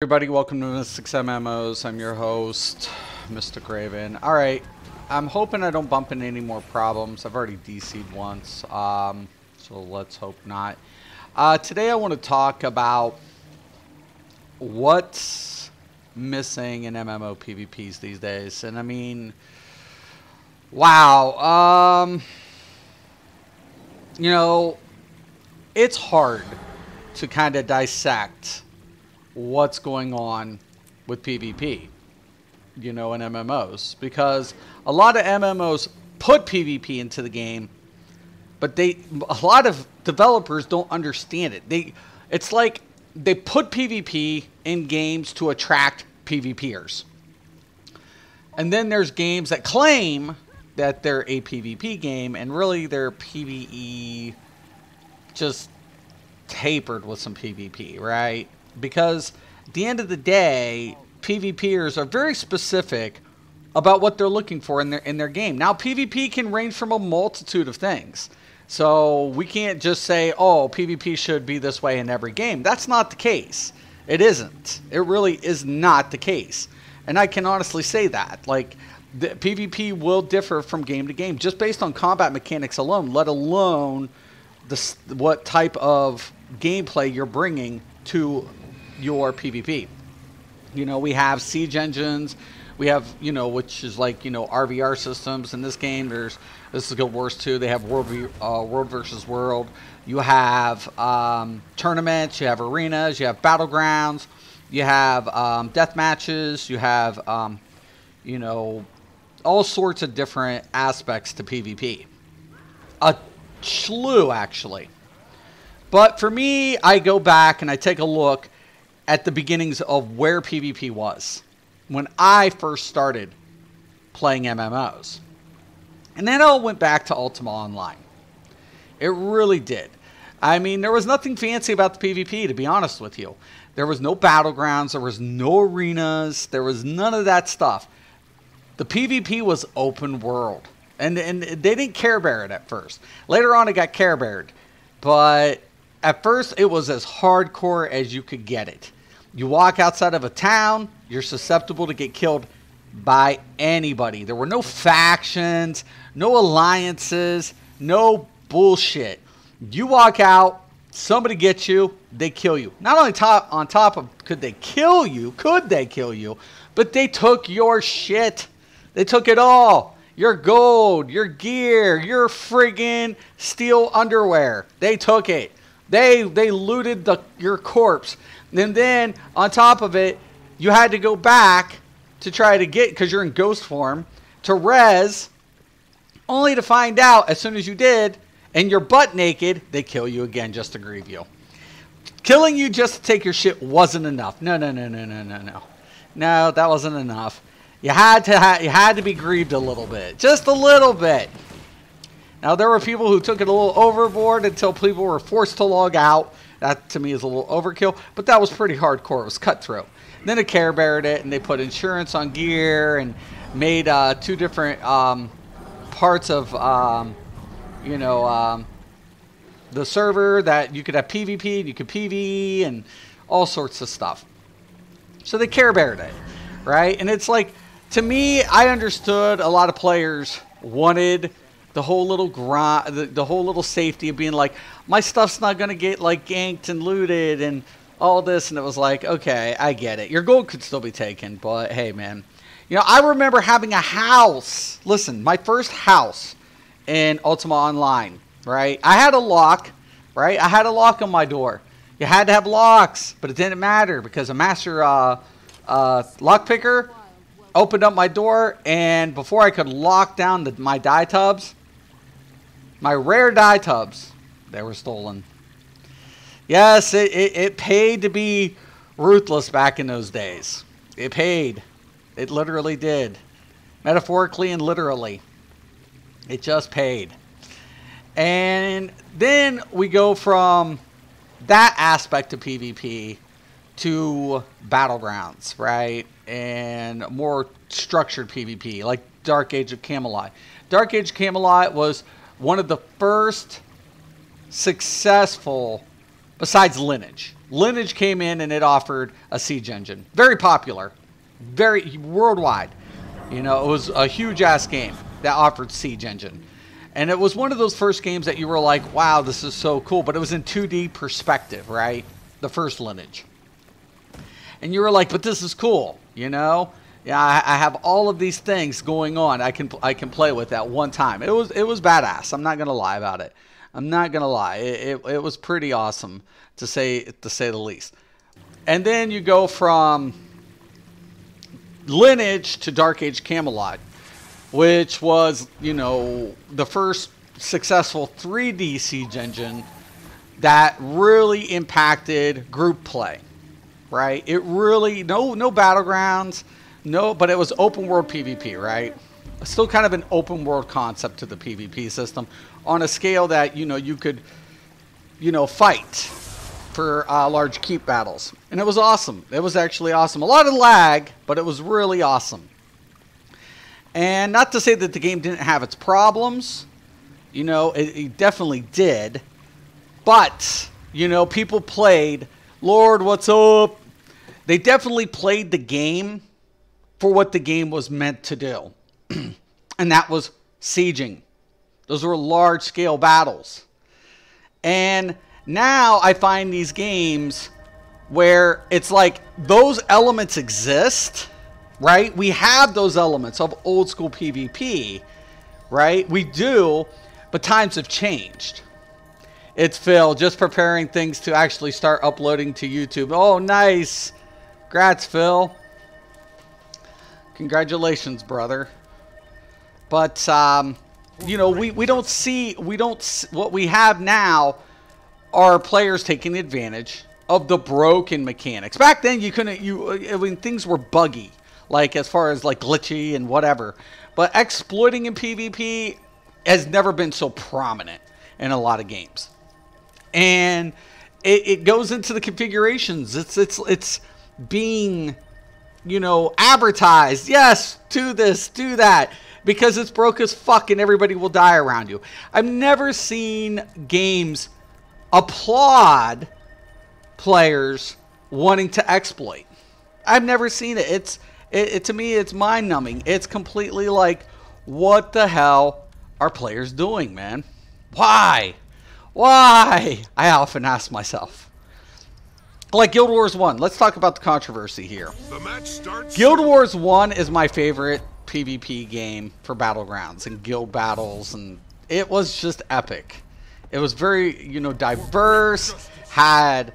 everybody, welcome to Mystics MMOs. I'm your host, Mystic Raven. Alright, I'm hoping I don't bump into any more problems. I've already DC'd once, so let's hope not. Today I want to talk about what's missing in MMO PvPs these days. And I mean, wow, you know, it's hard to kind of dissect what's going on with PvP, you know, in MMOs, because a lot of MMOs put PvP into the game, but a lot of developers don't understand it. It's like they put PvP in games to attract PvPers. And then there's games that claim that they're a PvP game, and really they're PvE just tapered with some PvP, right? Because at the end of the day, PvPers are very specific about what they're looking for in their game. Now, PvP can range from a multitude of things. So we can't just say, oh, PvP should be this way in every game. That's not the case. It isn't. It really is not the case. And I can honestly say that. Like, the PvP will differ from game to game just based on combat mechanics alone, let alone what type of gameplay you're bringing to your PvP. You know, we have siege engines, we have, you know, which is like, you know, RVR systems. In this game, this is Guild Wars 2, they have world versus world. You have tournaments, you have arenas, you have battlegrounds, you have death matches, you have, you know, all sorts of different aspects to PvP. A slew, actually. But for me, I go back and I take a look at the beginnings of where PvP was when I first started playing MMOs. And then it all went back to Ultima Online. It really did. I mean, there was nothing fancy about the PvP, to be honest with you. There was no battlegrounds, there was no arenas, there was none of that stuff. The PvP was open world. And they didn't Care Bear it at first. Later on, it got Care Beared. But at first, it was as hardcore as you could get it. You walk outside of a town, you're susceptible to get killed by anybody. There were no factions, no alliances, no bullshit. You walk out, somebody gets you, they kill you. Not only on top of could they kill you, but they took your shit. They took it all. Your gold, your gear, your friggin' steel underwear. They took it. They looted your corpse. And then, on top of it, you had to go back to try to get, because you're in ghost form, to res, only to find out, as soon as you did, and you're butt naked, they kill you again just to grieve you. Killing you just to take your shit wasn't enough. No. No, that wasn't enough. You had to be grieved a little bit. Just a little bit. Now, there were people who took it a little overboard until people were forced to log out. That, to me, is a little overkill. But that was pretty hardcore. It was cutthroat. Then they Care Beared it, and they put insurance on gear and made two different parts of, you know, the server that you could have PvP and you could PvE and all sorts of stuff. So they Care Beared it, right? And it's like, to me, I understood a lot of players wanted the whole little grind, the whole little safety of being like, my stuff's not going to get like ganked and looted and all this. And it was like, okay, I get it. Your gold could still be taken, but hey, man. You know, I remember having a house. Listen, my first house in Ultima Online, right? I had a lock, right? I had a lock on my door. You had to have locks, but it didn't matter because a master lockpicker opened up my door, and before I could lock down my dye tubs, my rare dye tubs, they were stolen. Yes, it paid to be ruthless back in those days. It paid. It literally did. Metaphorically and literally. It just paid. And then we go from that aspect of PvP to battlegrounds, right? And more structured PvP, like Dark Age of Camelot. Dark Age of Camelot was one of the first successful, besides Lineage, Lineage came in and it offered a siege engine. Very popular. Very worldwide. You know, it was a huge ass game that offered siege engine. And it was one of those first games that you were like, wow, this is so cool. But it was in 2D perspective, right? The first Lineage. And you were like, but this is cool, you know? Yeah, I have all of these things going on. I can play with at one time. It was badass. I'm not gonna lie about it. I'm not gonna lie. It was pretty awesome to say the least. And then you go from Lineage to Dark Age Camelot, which was, you know, the first successful 3D siege engine that really impacted group play, right? It really, no battlegrounds, no, but it was open world PvP, right? Still kind of an open world concept to the PvP system on a scale that, you know, you could, you know, fight for large keep battles. And it was awesome. It was actually awesome. A lot of lag, but it was really awesome. And not to say that the game didn't have its problems. You know, it definitely did. But, you know, people played, Lord, what's up? They definitely played the game for what the game was meant to do. And that was sieging. Those were large-scale battles. And now I find these games where it's like those elements exist, right? We have those elements of old school PvP, right? We do, but times have changed. It's Phil, just preparing things to actually start uploading to YouTube. Oh, nice. Congrats, Phil. Congratulations, brother. But, you know, we don't see, what we have now are players taking advantage of the broken mechanics. Back then, you couldn't, I mean, things were buggy, like as far as like glitchy and whatever. But exploiting in PvP has never been so prominent in a lot of games. And it goes into the configurations. It's being, you know, advertised. Yes, do this, do that. Because it's broke as fuck and everybody will die around you. I've never seen games applaud players wanting to exploit. I've never seen it. To me, it's mind-numbing. It's completely like, what the hell are players doing, man? Why? Why? I often ask myself. Like Guild Wars 1. Let's talk about the controversy here. The match starts. Guild Wars 1 is my favorite PvP game for battlegrounds and guild battles, and it was just epic. It was very, you know, diverse, had,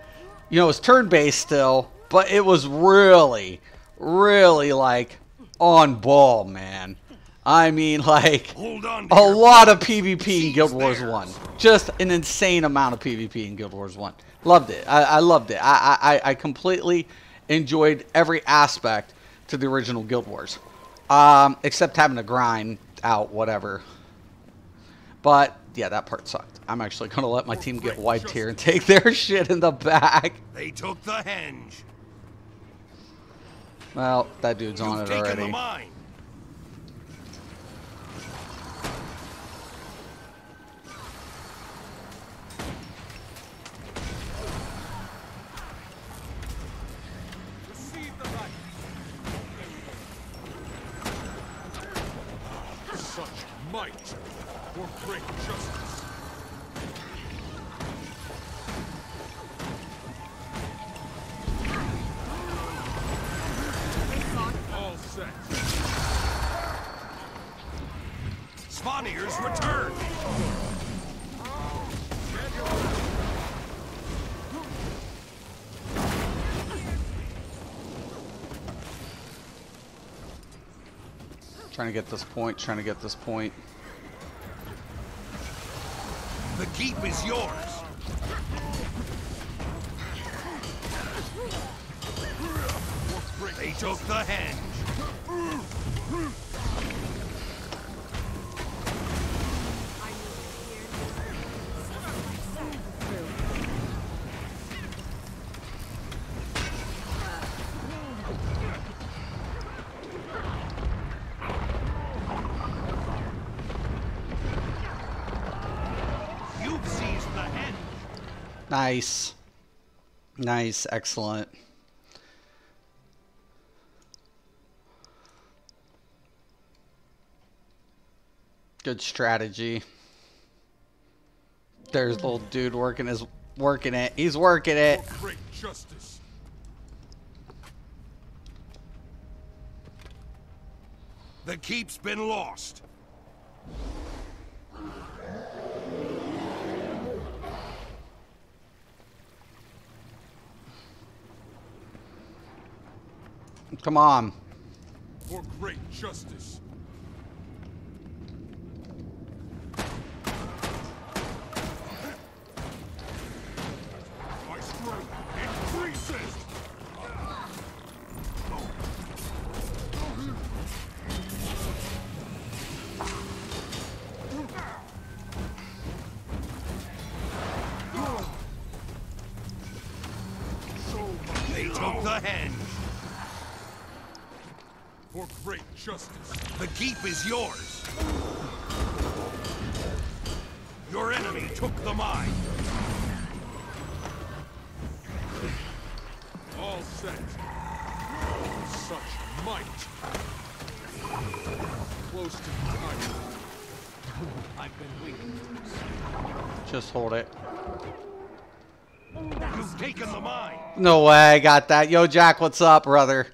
you know, it was turn-based still, but it was really, really, like, on ball, man. I mean, like, a lot of PvP in Guild Wars 1. Just an insane amount of PvP in Guild Wars 1. Loved it. I loved it. I completely enjoyed every aspect to the original Guild Wars. Except having to grind out whatever. But, yeah, that part sucked. I'm actually going to let my team get wiped here and take their shit in the back. They took the henge. Well, that dude's on it already. Such might for great justice. All set. Spawniers return. Trying to get this point, trying to get this point. The keep is yours. They took the henge. Nice. Nice, excellent. Good strategy. There's little dude working it. He's working it. For great justice. The keep's been lost. Come on. For great justice. My strength increases. They took the henge. For great justice. The keep is yours. Your enemy took the mine. All set. Such might. Close to time. I've been waiting for this. Just hold it. You've taken the mine. No way, I got that. Yo, Jack, what's up, brother?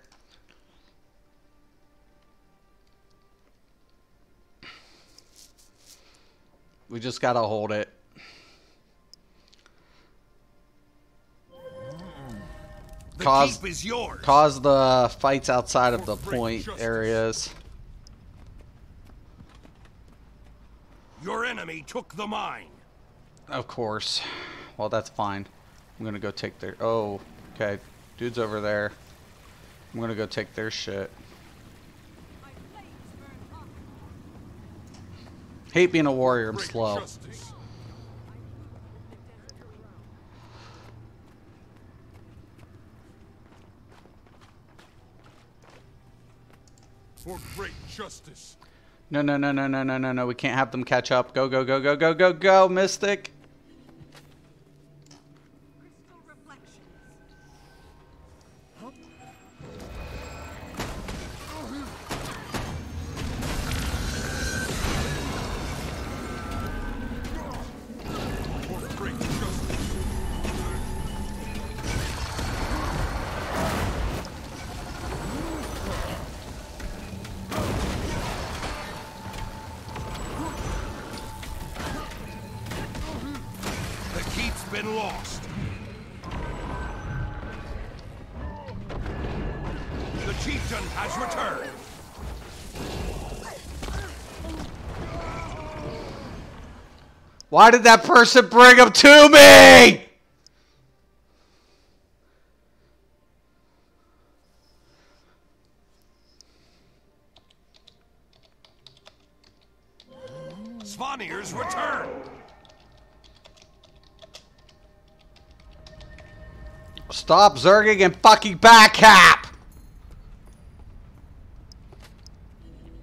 We just gotta hold it. The Cause, keep is yours. cause the fights outside of the point areas. Your enemy took the mine. Of course. Well, that's fine. I'm gonna go take their... Oh, okay. Dude's over there. I'm gonna go take their shit. Hate being a warrior, I'm Great slow. justice. For great justice. No, no, no, no, no, no, no, no. We can't have them catch up. Go, go, go, go, go, go, go, Mystic. Crystal reflections. For great justice. The keep's been lost. The chieftain has returned. Why did that person bring him to me? Svanir's returned. Stop zerging and fucking back cap.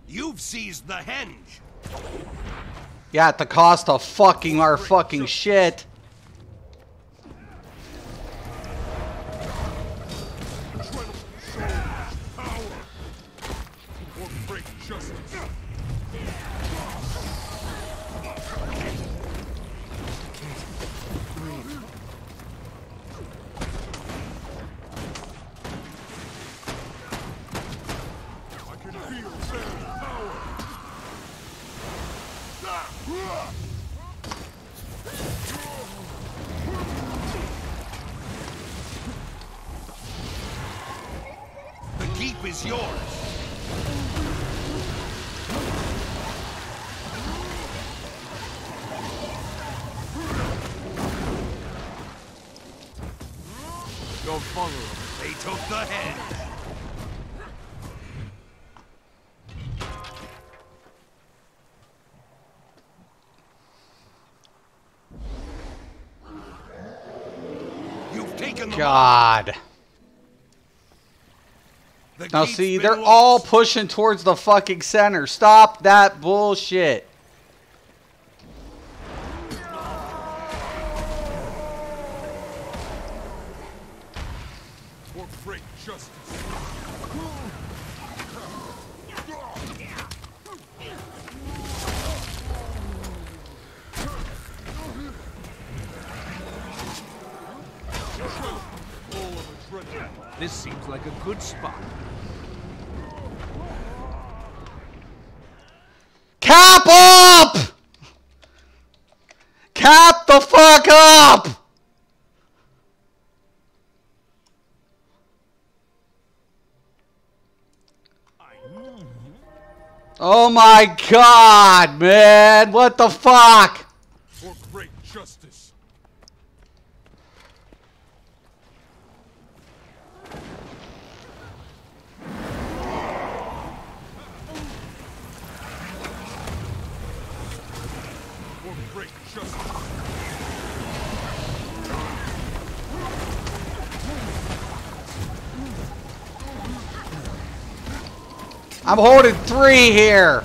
You've seized the henge. Yeah, at the cost of fucking our fucking shit. Power. For great justice. I can feel their power. The keep is yours. Go follow them. They took the head. You've taken the God. The Now keep's see, been they're lost. all pushing towards the fucking center. Stop that bullshit. This seems like a good spot. Cap up! Cap the fuck up! Oh my god, man! What the fuck? For great justice. For great justice. I'm holding 3 here.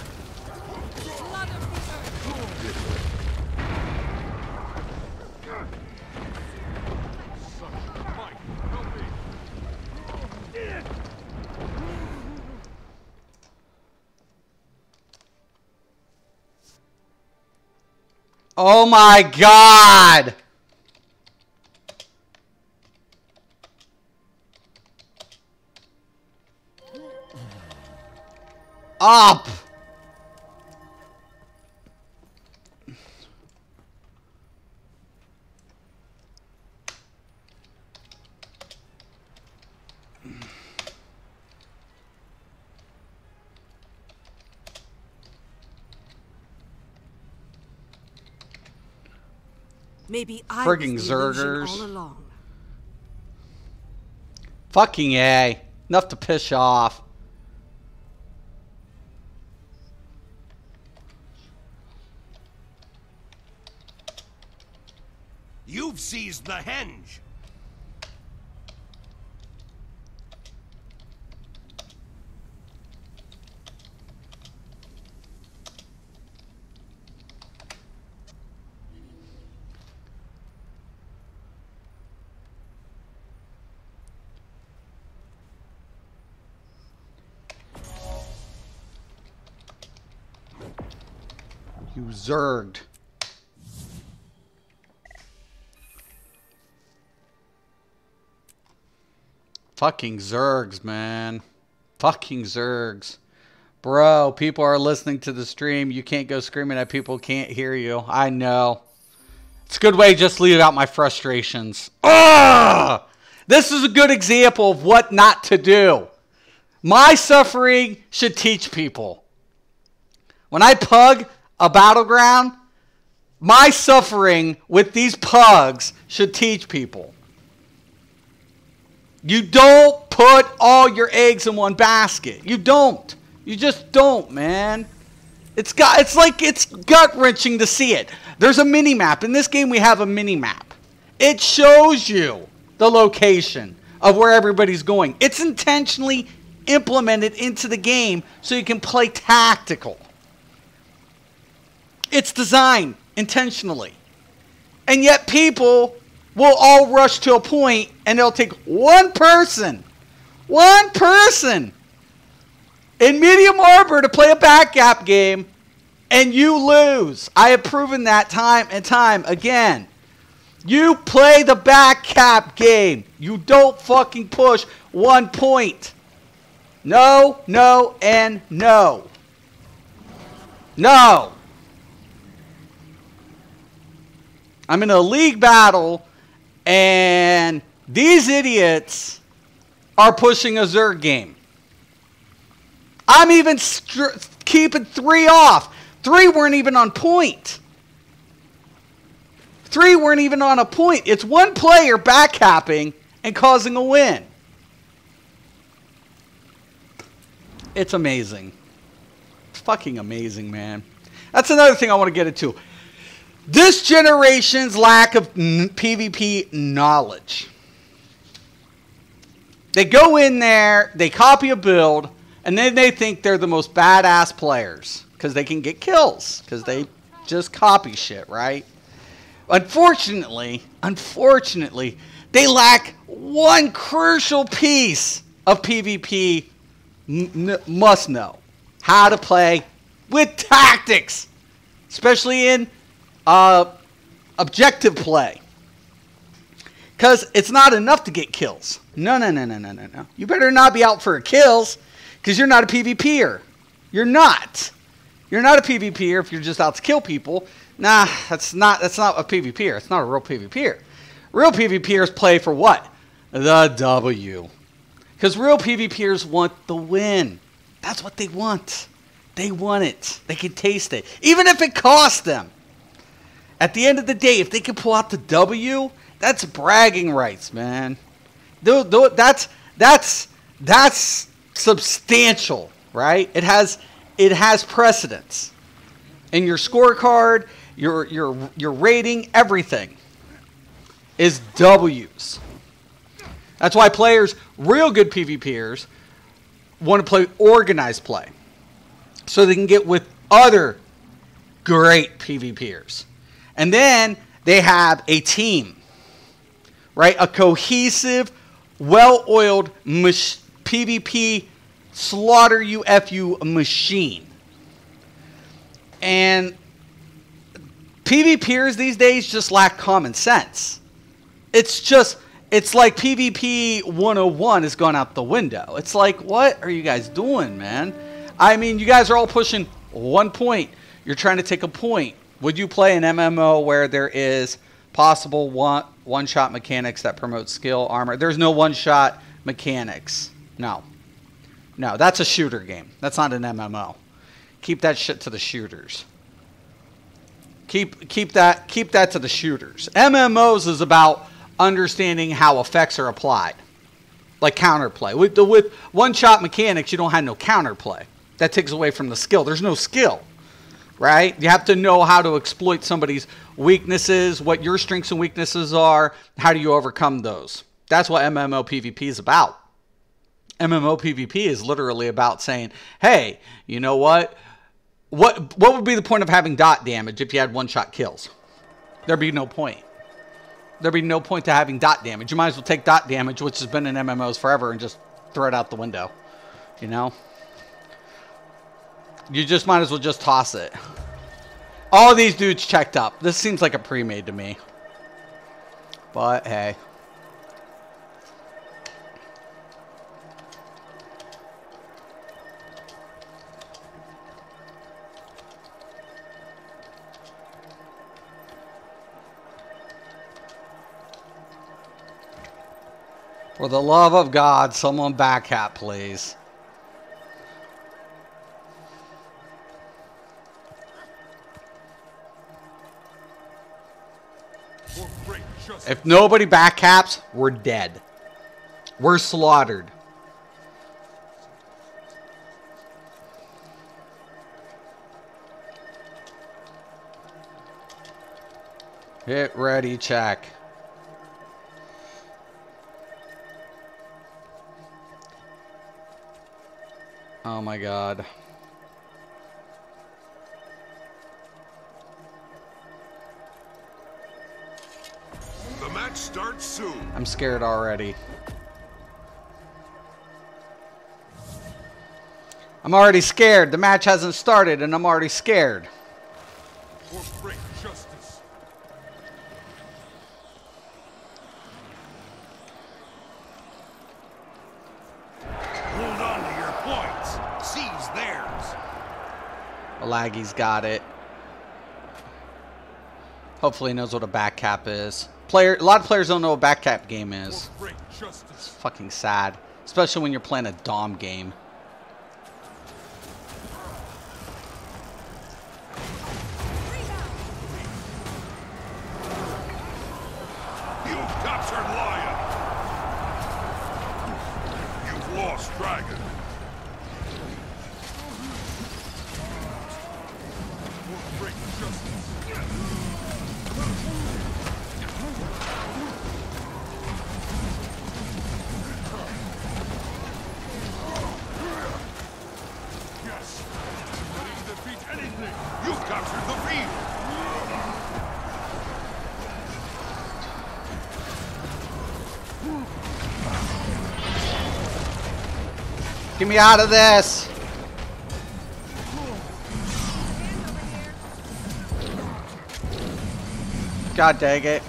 Oh my god! Up! Maybe I Frigging was the illusion Zergers. all along. Fucking A. Enough to piss off. You've seized the henge. You zerged. Fucking Zergs, man. Fucking Zergs. Bro, people are listening to the stream. You can't go screaming at people who can't hear you. I know. It's a good way to just leave out my frustrations. Ugh! This is a good example of what not to do. My suffering should teach people. When I pug a battleground, my suffering with these pugs should teach people. You don't put all your eggs in one basket. You don't. You just don't, man. It's gut-wrenching to see it. There's a mini-map. In this game, we have a mini-map. It shows you the location of where everybody's going. It's intentionally implemented into the game so you can play tactical. It's designed intentionally. And yet people will all rush to a point and they'll take one person in Medium Harbor to play a backgap game and you lose. I have proven that time and time again. You play the backgap game. You don't fucking push 1 point. No, no, and no. No. I'm in a league battle, and these idiots are pushing a Zerg game. I'm even keeping 3 off. 3 weren't even on point. 3 weren't even on a point. It's one player backcapping and causing a win. It's amazing. It's fucking amazing, man. That's another thing I want to get into. This generation's lack of PvP knowledge. They go in there, they copy a build, and then they think they're the most badass players because they can get kills because they just copy shit, right? Unfortunately, they lack one crucial piece of PvP must know how to play with tactics, especially in objective play. Because it's not enough to get kills. No. You better not be out for kills because you're not a PvPer. You're not. You're not a PvPer if you're just out to kill people. Nah, that's not a PvPer. It's not a real PvPer. Real PvPers play for what? The W. Because real PvPers want the win. That's what they want. They want it. They can taste it. Even if it costs them. At the end of the day, if they can pull out the W, that's bragging rights, man. That's substantial, right? It has precedence. In your scorecard, your rating, everything is W's. That's why players, real good PvPers, want to play organized play. So they can get with other great PvPers. And then they have a team, right? A cohesive, well-oiled PvP slaughter you FU machine. And PvPers these days just lack common sense. It's like PvP 101 has gone out the window. It's like, what are you guys doing, man? I mean, you guys are all pushing 1 point. You're trying to take a point. Would you play an MMO where there is possible one-shot mechanics that promote skill, armor? There's no one-shot mechanics. No. No, that's a shooter game. That's not an MMO. Keep that shit to the shooters. Keep that to the shooters. MMOs is about understanding how effects are applied. Like counterplay. With one-shot mechanics, you don't have no counterplay. That takes away from the skill. There's no skill. Right? You have to know how to exploit somebody's weaknesses, what your strengths and weaknesses are. How do you overcome those? That's what MMO PvP is about. MMO PvP is literally about saying, hey, you know what? What would be the point of having dot damage if you had one-shot kills? There'd be no point. There'd be no point to having dot damage. You might as well take dot damage, which has been in MMOs forever, and just throw it out the window. You know? You just might as well just toss it. All these dudes checked up. This seems like a pre-made to me. But, hey. For the love of God, someone backhat, please. If nobody backcaps, we're dead. We're slaughtered. Hit ready, check. Oh my God. The match starts soon. I'm scared already. I'm already scared. The match hasn't started and I'm already scared. For great justice. Hold on to your points. Seize theirs. Laggy's got it. Hopefully he knows what a back cap is. A lot of players don't know what a back cap game is. It's fucking sad. Especially when you're playing a Dom game. You've captured Lion. You've lost Dragon. For great justice. Yes. Ready to defeat anything. You've captured the field. Get me out of this. God dang it.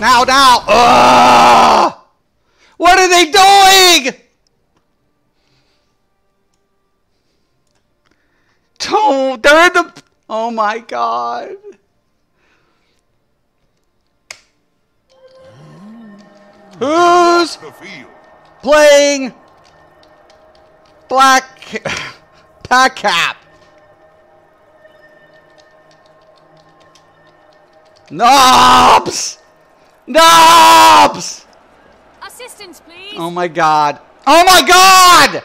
Now, now. Ugh! What are they doing? Oh, they're in the... Oh my God. Who's The field. playing Black Cap? Knobs! Knobs! Assistance, please. Oh my God. Oh my God!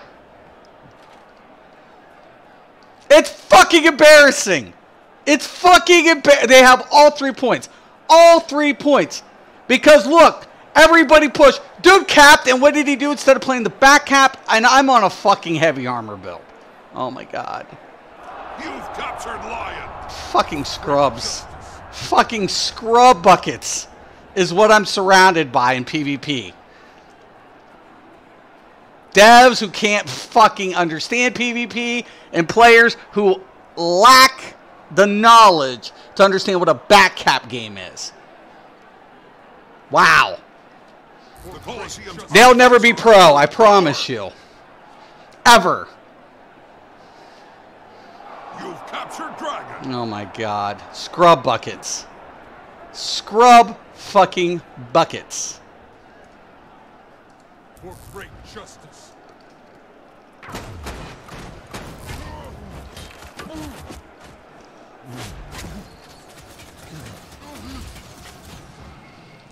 It's fucking embarrassing. It's fucking embarrassing. They have all 3 points. All 3 points. Because look, everybody pushed. Dude capped, and what did he do instead of playing the back cap? And I'm on a fucking heavy armor build. Oh my God. You've captured Lion. Fucking scrubs. Fucking scrub buckets is what I'm surrounded by in PvP. Devs who can't fucking understand PvP and players who lack the knowledge to understand what a back cap game is. Wow. The Colosseum's They'll never be pro, I promise you. Ever. You've captured Dragon. Oh my God. Scrub buckets. Scrub fucking buckets. For great justice.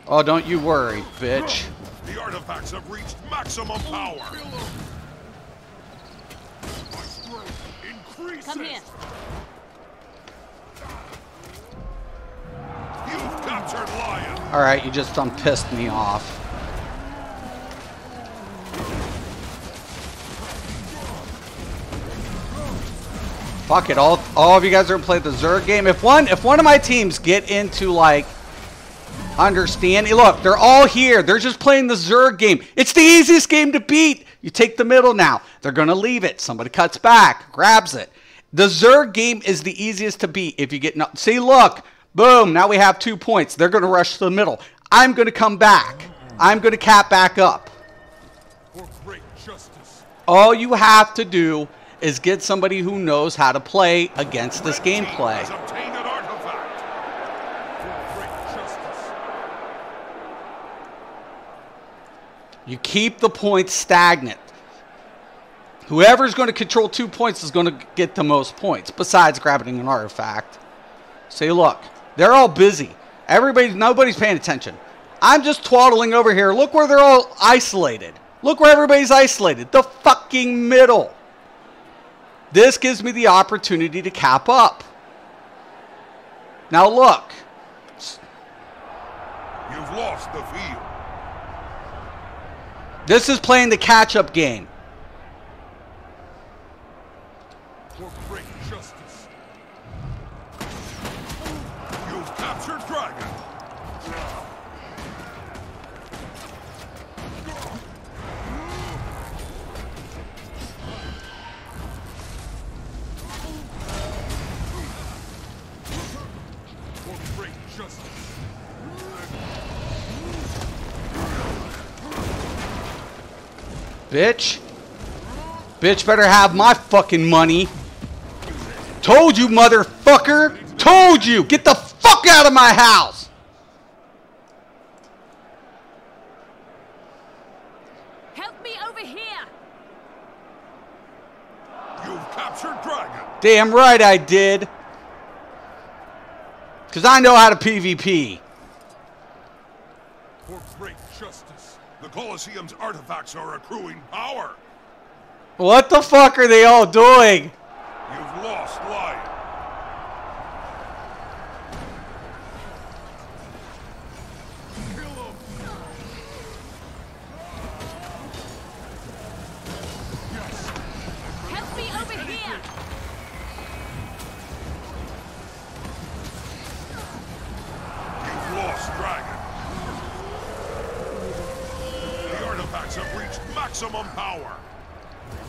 Oh, don't you worry, bitch. The artifacts have reached maximum power. My strength increases. Come here. You've captured Lion. Alright, you just done pissed me off. Fuck it, all of you guys are gonna play the Zerg game. If one of my teams get into like understanding, look, they're all here. They're just playing the Zerg game. It's the easiest game to beat. You take the middle now. They're gonna leave it. Somebody cuts back, grabs it. The Zerg game is the easiest to beat if you get no. See, look, boom. Now we have 2 points. They're gonna rush to the middle. I'm gonna come back. I'm gonna cap back up. For great justice. All you have to do is get somebody who knows how to play against this gameplay. Has obtained an artifact. For great justice. You keep the points stagnant. Whoever's going to control 2 points is going to get the most points, besides grabbing an artifact. See, look, they're all busy. Nobody's paying attention. I'm just twaddling over here. Look where they're all isolated. Look where everybody's isolated. The fucking middle. This gives me the opportunity to cap up. Now look. You've lost the field. This is playing the catch-up game. For great justice. You've captured Dragon. For great justice. Bitch. Bitch better have my fucking money. Told you, motherfucker. Told you. Get the fuck out of my house. Help me over here. You've captured Dragon. Damn right I did. Because I know how to PvP. For great justice. The Colosseum's artifacts are accruing power. What the fuck are they all doing? You've lost Lion. Kill him. Yes. Help me over here. You've lost Dragon. The artifacts have reached maximum power.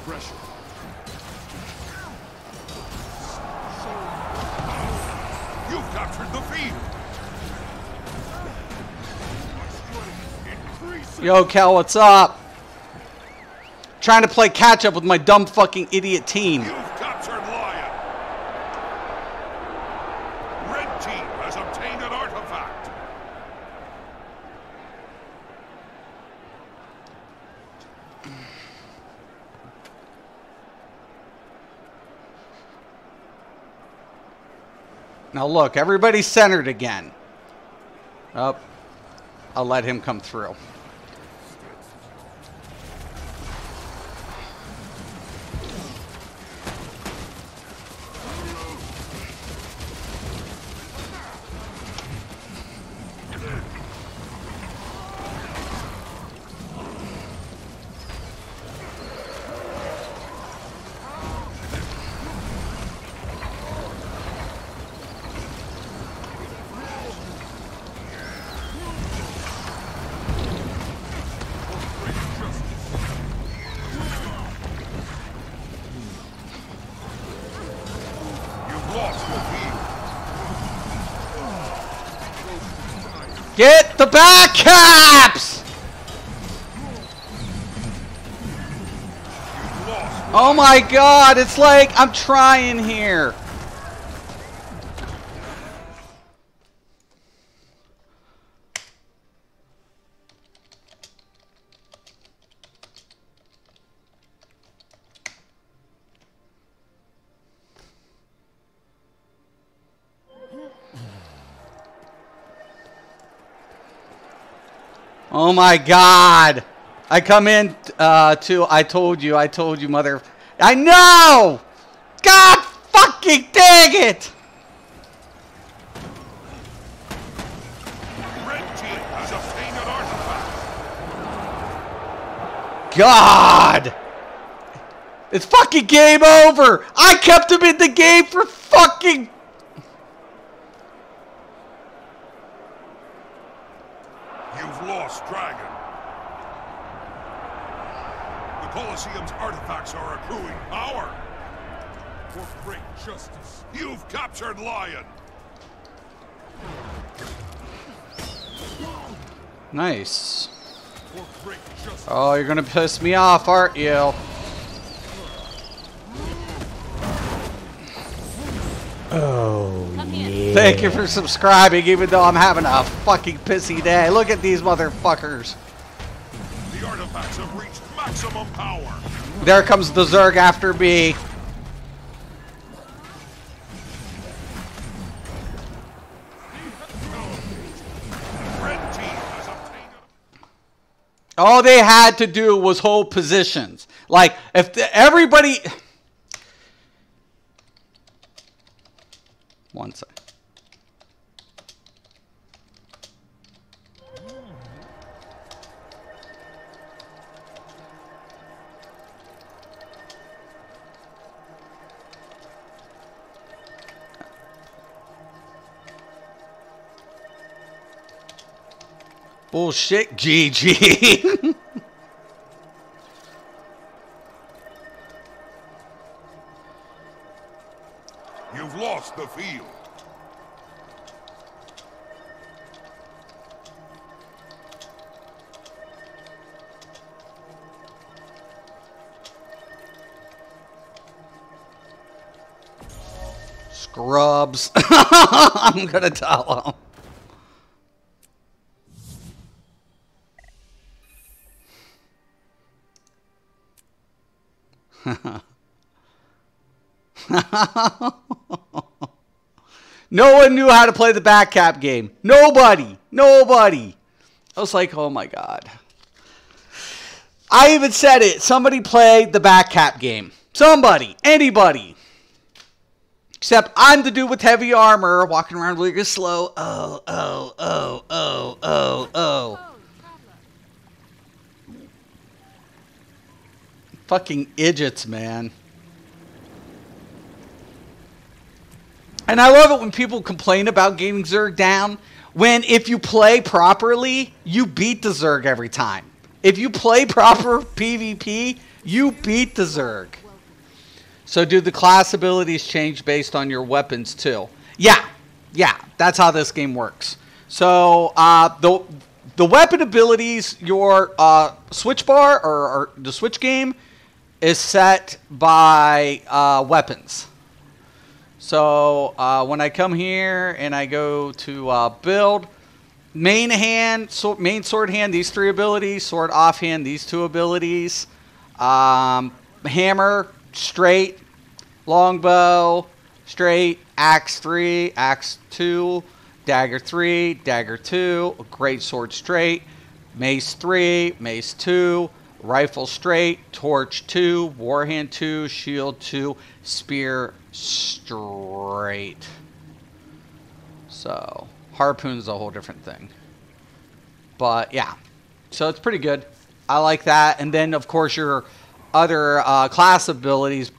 Pressure. You've captured the field. Increase. Yo, Kel, what's up? Trying to play catch up with my dumb fucking idiot team. You've captured Lion. Red team has obtained an artifact. Now look, everybody's centered again. Oh, I'll let him come through. Get the back caps! Oh my god, it's like I'm trying here. Oh my god. I come in I told you, mother. I know! God fucking dang it! Red team has obtained an artifact. God! It's fucking game over! I kept him in the game for fucking... You've lost Dragon. The Colosseum's artifacts are accruing power. For great justice. You've captured Lion. Nice. For great justice. Oh, you're gonna piss me off, aren't you? Oh, yeah. Thank you for subscribing, even though I'm having a fucking pissy day. Look at these motherfuckers. The artifacts have reached maximum power. There comes the Zerg after me. Red team has obtained All they had to do was hold positions. Like, if everybody... One sec. Bullshit, GG. You've lost the field. Scrubs. I'm gonna tell them. No one knew how to play the back cap game. Nobody. Nobody. I was like, oh my god. I even said it. Somebody played the back cap game. Somebody. Anybody. Except I'm the dude with heavy armor walking around really slow. Oh, oh, oh, oh, oh, oh. Fucking idiots, man. And I love it when people complain about getting Zerg down, when if you play properly, you beat the Zerg every time. If you play proper PvP, you beat the Zerg. So do the class abilities change based on your weapons too? Yeah, that's how this game works. So the weapon abilities, your switch bar or the switch game is set by weapons. So when I come here and I go to build, main sword hand, these 3 abilities, sword offhand, these 2 abilities, hammer, straight, longbow, straight, axe 3, axe 2, dagger 3, dagger 2, great sword straight, mace 3, mace 2, rifle straight, torch 2, warhand 2, shield 2, spear straight. So harpoon's a whole different thing. But yeah, so it's pretty good. I like that. And then of course your other class abilities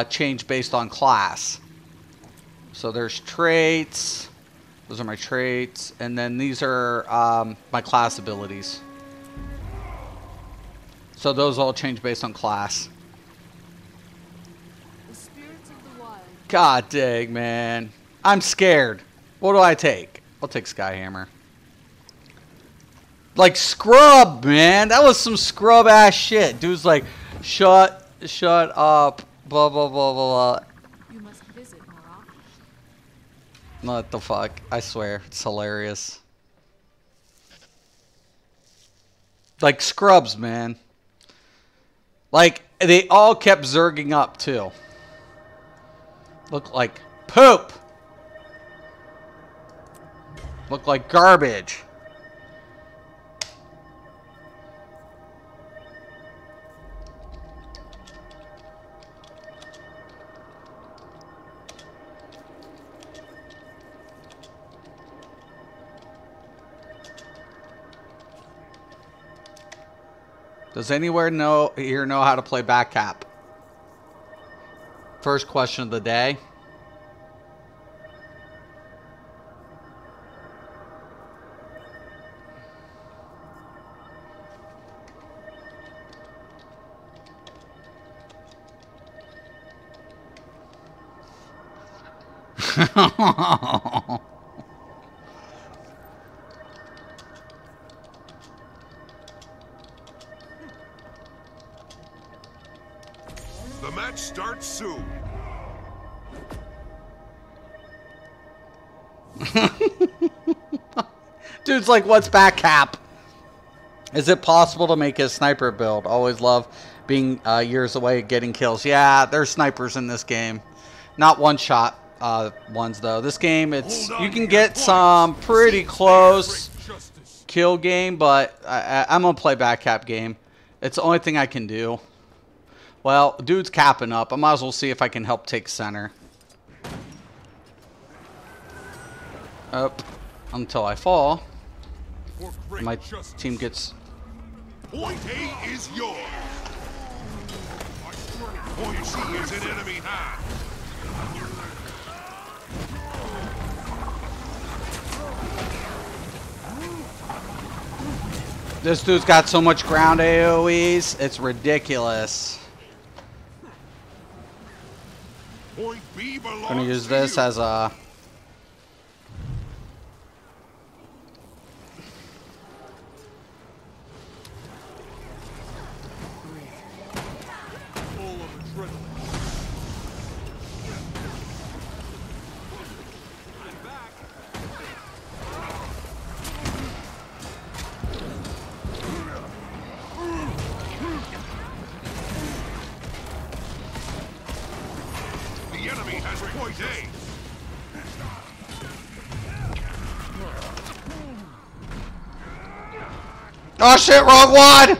change based on class. So there's traits. Those are my traits. And then these are my class abilities. So those all change based on class. The spirits of the wild. God dang, man. I'm scared. What do I take? I'll take Skyhammer. Like scrub, man. That was some scrub ass shit. Dude's like, shut up. Blah, blah, blah, blah, blah. You must visit more often. What the fuck? I swear. It's hilarious. Like scrubs, man. Like, they all kept zerging up, too. Look like poop. Look like garbage. Does anyone here know how to play backcap? First question of the day. The match starts soon. Dude's like, what's backcap? Is it possible to make a sniper build? Always love being years away getting kills. Yeah, there's snipers in this game. Not one-shot ones, though. This game, you can get some pretty close kill game, but I'm going to play backcap game. It's the only thing I can do. Well, dude's capping up. I might as well see if I can help take center. Up until I fall. My team gets... Point A is yours. Point C is in enemy hand. This dude's got so much ground AoEs, it's ridiculous. Point B belongs I'm gonna use to this you. as a... Full of adrenaline. I'm back. The enemy has point A. Oh shit, wrong one!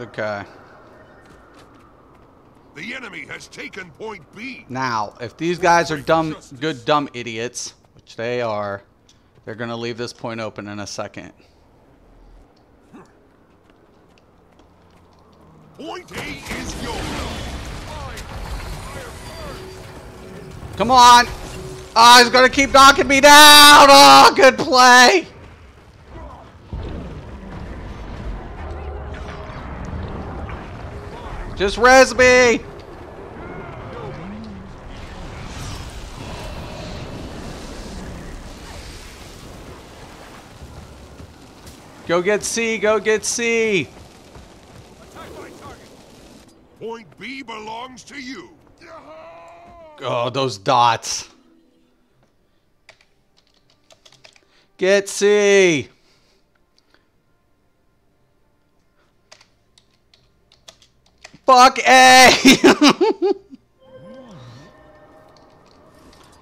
Okay. The enemy has taken point B. Now, if these guys are dumb, good dumb idiots, which they are, they're gonna leave this point open in a second. Point A is yours. Come on. Oh, he's going to keep knocking me down. Oh, good play. Just res me. Go get C. Go get C. Attack my target. Point B belongs to you. Oh, those dots. Get C. Fuck A.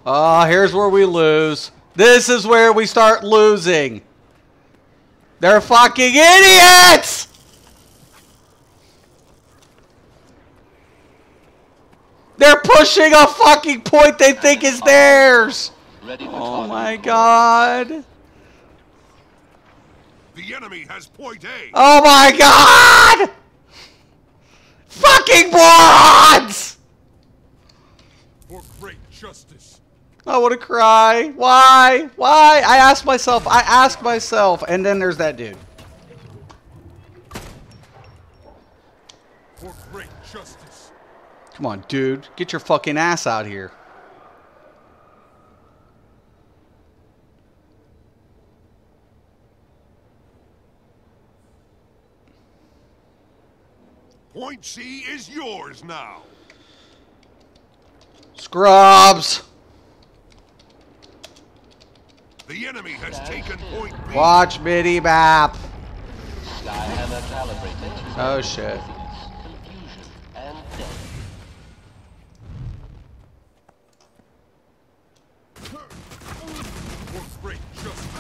Oh, here's where we lose. This is where we start losing. They're fucking idiots! They're pushing a fucking point they think is theirs! Oh my god. The enemy has point A. Oh my god! Fucking morons! For great justice. I want to cry. Why? Why? I ask myself. And then there's that dude. For great justice. Come on, dude. Get your fucking ass out here. Point C is yours now. Scrubs. The enemy has taken point B. Watch mini map. Skyhammer calibrated. Oh shit. Confusion and death. For great justice.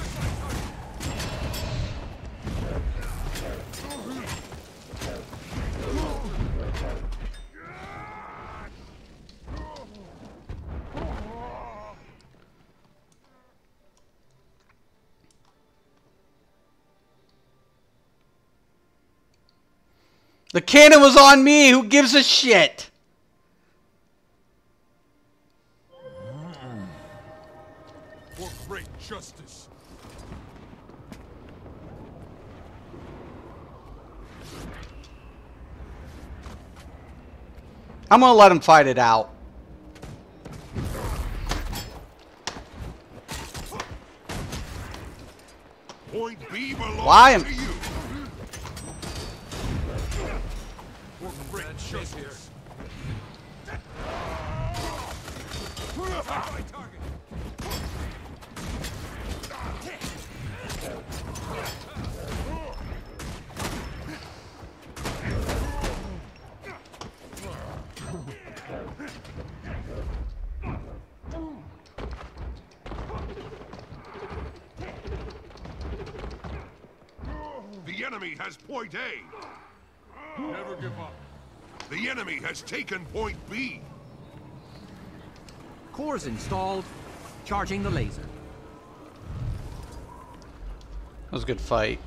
The cannon was on me. Who gives a shit? For great justice. I'm gonna let him fight it out. Point B belongs Why am- to you. For great justice. Attack my target. The enemy has point A. Never give up. The enemy has taken point B. Cores installed. Charging the laser. That was a good fight.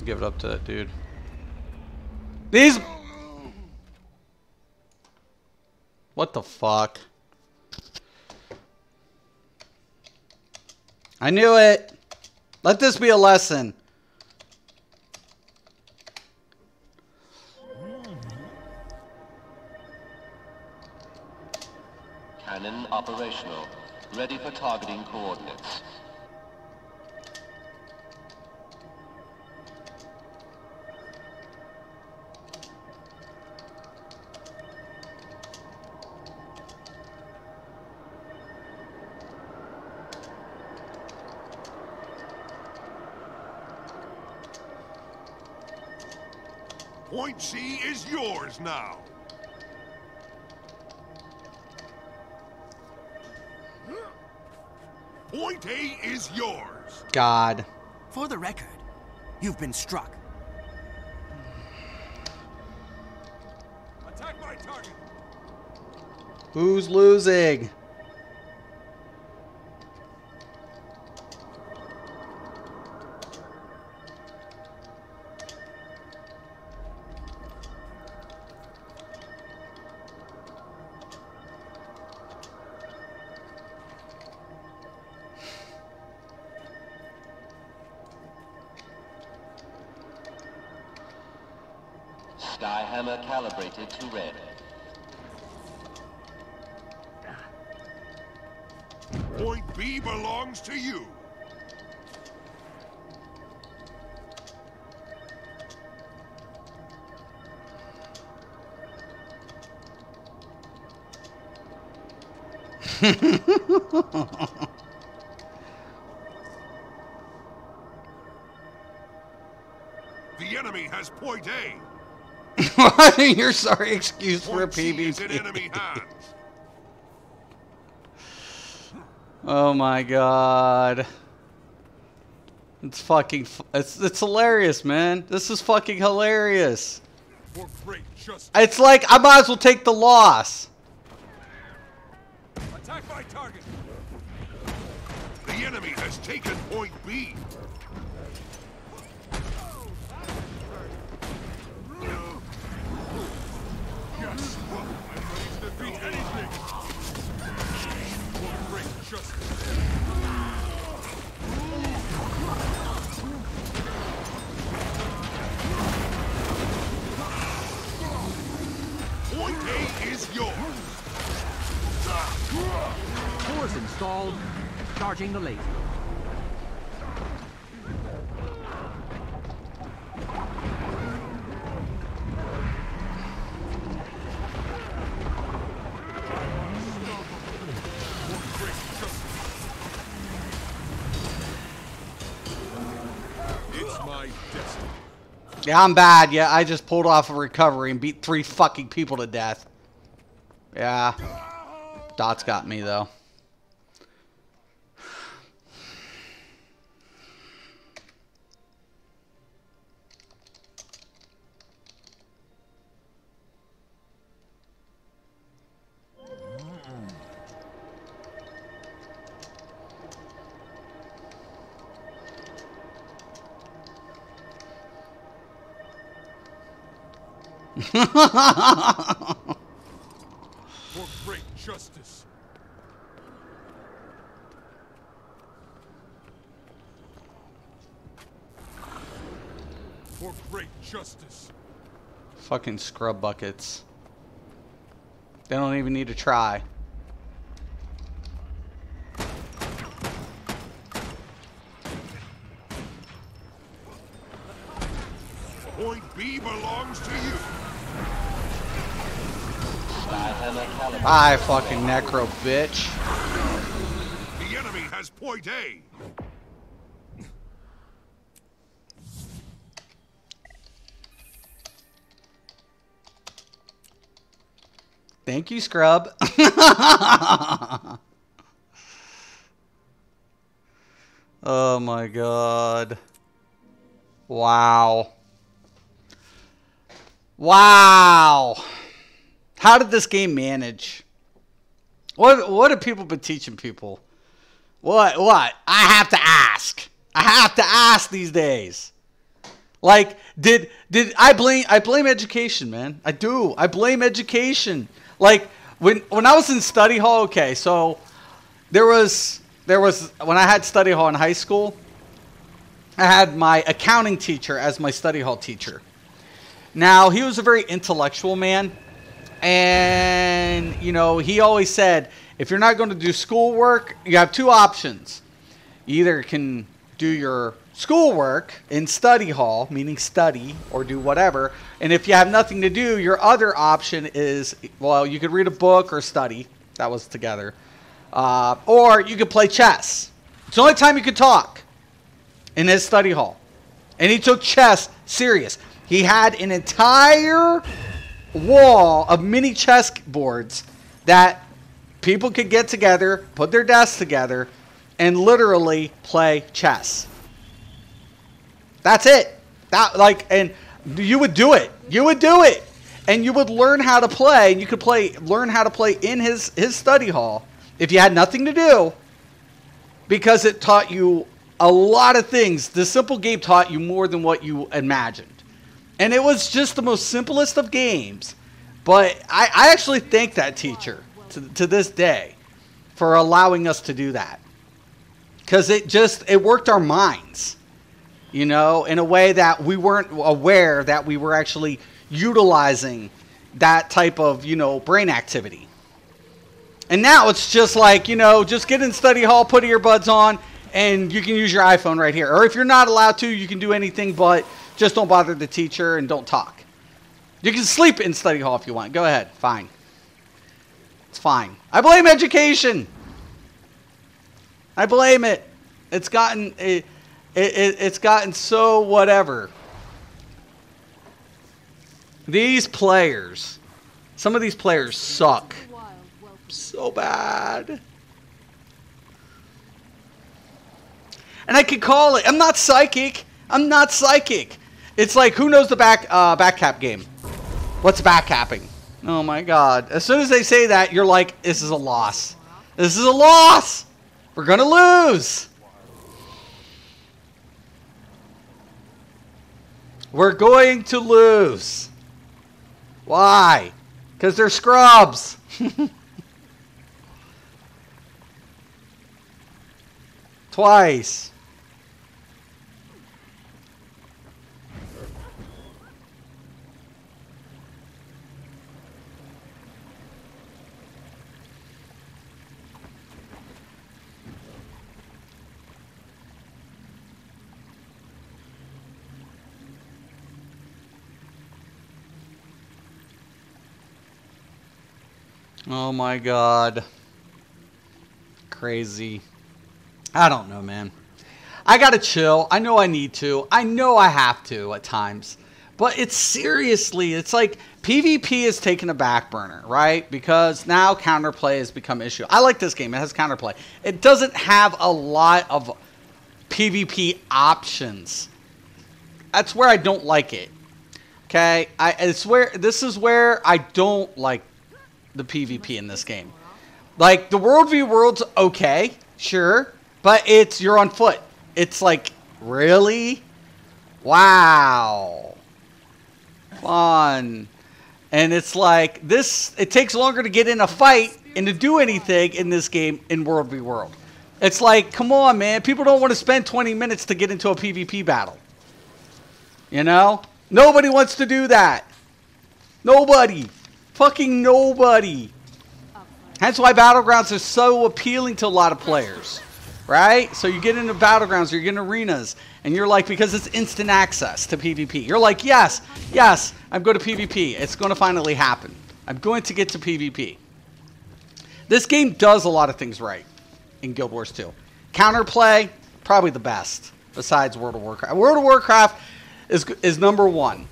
Give it up to that dude. These... What the fuck? I knew it. Let this be a lesson. Cannon operational. Ready for targeting coordinates. Point C is yours now. Point A is yours. God. For the record, you've been struck. Attack my target. Who's losing? Skyhammer calibrated to red. Point B belongs to you. The enemy has point A. Your sorry excuse for a Point C is in PvP. enemy hands. Oh my god. It's fucking it's hilarious, man. This is fucking hilarious. For great justice. It's like I might as well take the loss. Attack my target. The enemy has taken point B. Yes, I'm ready to defeat anything. For great justice. Point A is yours. Force installed. Charging the laser. It's my destiny. Yeah, I'm bad. Yeah, I just pulled off a recovery and beat 3 fucking people to death. Yeah. Dot's got me, though. For great justice. For great justice. Fucking scrub buckets. They don't even need to try. Point B belongs to you. Skyhammer calibrated. Bye, fucking necro bitch. The enemy has point A. Thank you, scrub. Oh my god. Wow. Wow. How did this game manage? What have people been teaching people? What? I have to ask. I have to ask these days. Like, did I blame education, man. I do. I blame education. Like when I was in study hall, okay, so there was when I had study hall in high school, I had my accounting teacher as my study hall teacher. Now, he was a very intellectual man, and you know, he always said, if you're not going to do schoolwork, you have 2 options. You either can do your schoolwork in study hall, meaning study or do whatever, and if you have nothing to do, your other option is, well, you could read a book or study. That was together. Or you could play chess. It's the only time you could talk in his study hall. And he took chess serious. He had an entire wall of mini chess boards that people could get together, put their desks together, and literally play chess. That's it. And you would do it. You would do it. And you would learn how to play. And you could learn how to play in his study hall if you had nothing to do, because it taught you a lot of things. The simple game taught you more than what you imagined. And it was just the most simplest of games. But I actually thank that teacher to this day for allowing us to do that. Because it worked our minds. you know, in a way that we weren't aware that we were actually utilizing that type of, you know, brain activity. And now it's just like, you know, just get in study hall, put earbuds on, and you can use your iPhone right here. Or if you're not allowed to, you can do anything, but just don't bother the teacher and don't talk. You can sleep in study hall if you want. Go ahead. Fine. It's fine. I blame education. I blame it. It's gotten it's gotten so whatever. These players, some of these players suck so bad. And I could call it. I'm not psychic. I'm not psychic. It's like, who knows the backcap game? What's backcapping? Oh my God. As soon as they say that, you're like, this is a loss. This is a loss. We're going to lose. We're going to lose. Why? Because they're scrubs. Twice. Oh my God. Crazy. I don't know, man. I gotta chill. I know I need to. I know I have to at times. But it's seriously, it's like PvP is taking a back burner, right? Because now counterplay has become an issue. I like this game. It has counterplay. It doesn't have a lot of PvP options. That's where I don't like it. Okay? This is where I don't like the PvP in this game. Like, the World v. World's okay, sure, but you're on foot. It's like, really? Wow. Fun. And it's like, it takes longer to get in a fight and to do anything in this game in World v. World. It's like, come on, man. People don't want to spend 20 minutes to get into a PvP battle. You know? Nobody wants to do that. Nobody. Fucking nobody. That's why Battlegrounds are so appealing to a lot of players. Right? So you get into Battlegrounds, or you get in arenas, and you're like, because it's instant access to PvP. You're like, yes, I'm going to PvP. It's going to finally happen. I'm going to get to PvP. This game does a lot of things right in Guild Wars 2. Counterplay, probably the best, besides World of Warcraft. World of Warcraft is number one.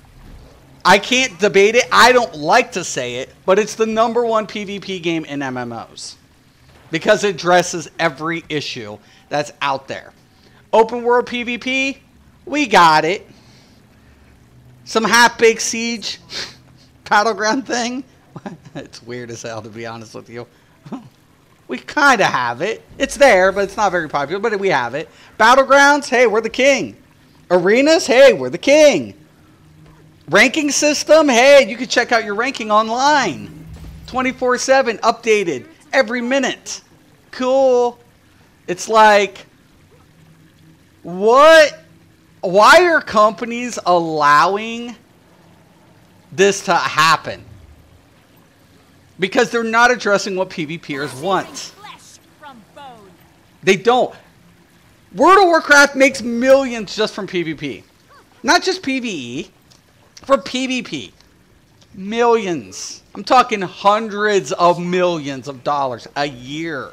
I can't debate it. I don't like to say it, but it's the number one PvP game in MMOs. Because it addresses every issue that's out there. Open world PvP, we got it. Some half-baked siege battleground thing. It's weird as hell, to be honest with you. We kind of have it. It's there, but it's not very popular, but we have it. Battlegrounds, hey, we're the king. Arenas, hey, we're the king. Ranking system, hey, you can check out your ranking online. 24/7, updated every minute. Cool. It's like, what? Why are companies allowing this to happen? Because they're not addressing what PvPers want. They don't. World of Warcraft makes millions just from PvP. Not just PvE. For PvP. Millions. I'm talking hundreds of millions of dollars a year.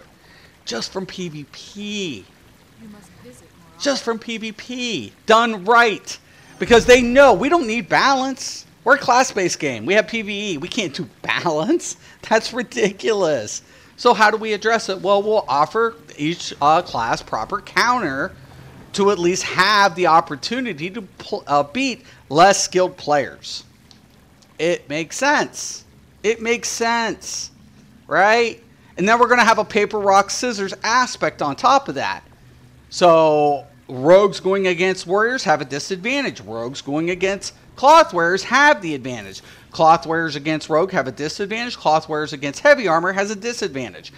Just from PvP. Just from PvP. Done right. Because they know we don't need balance. We're a class-based game. We have PvE. We can't do balance. That's ridiculous. So how do we address it? Well, we'll offer each class proper counter to at least have the opportunity to beat less skilled players. It makes sense. It makes sense. Right? And then we're going to have a paper, rock, scissors aspect on top of that. So rogues going against warriors have a disadvantage. Rogues going against cloth wearers have the advantage. Cloth wearers against rogue have a disadvantage. Cloth wearers against heavy armor has a disadvantage.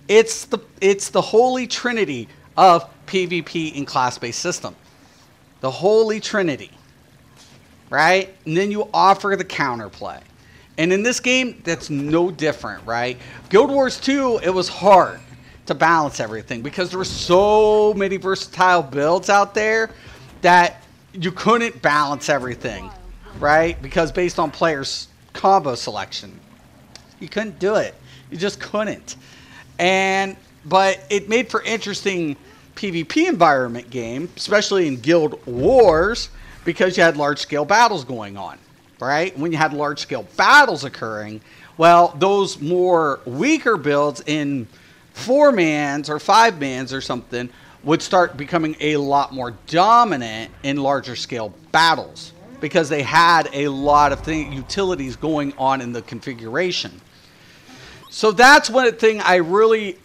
It's the holy trinity of PvP in class-based system. the Holy Trinity, right? And then you offer the counterplay. And in this game, that's no different, right? Guild Wars 2, it was hard to balance everything because there were so many versatile builds out there that you couldn't balance everything, right? Because based on players' combo selection, you couldn't do it. You just couldn't. But it made for interesting PvP environment game, especially in Guild Wars, because you had large-scale battles going on, right? When you had large-scale battles occurring, well, those more weaker builds in 4-mans or 5-mans or something would start becoming a lot more dominant in larger-scale battles because they had a lot of utilities going on in the configuration. So that's one thing I really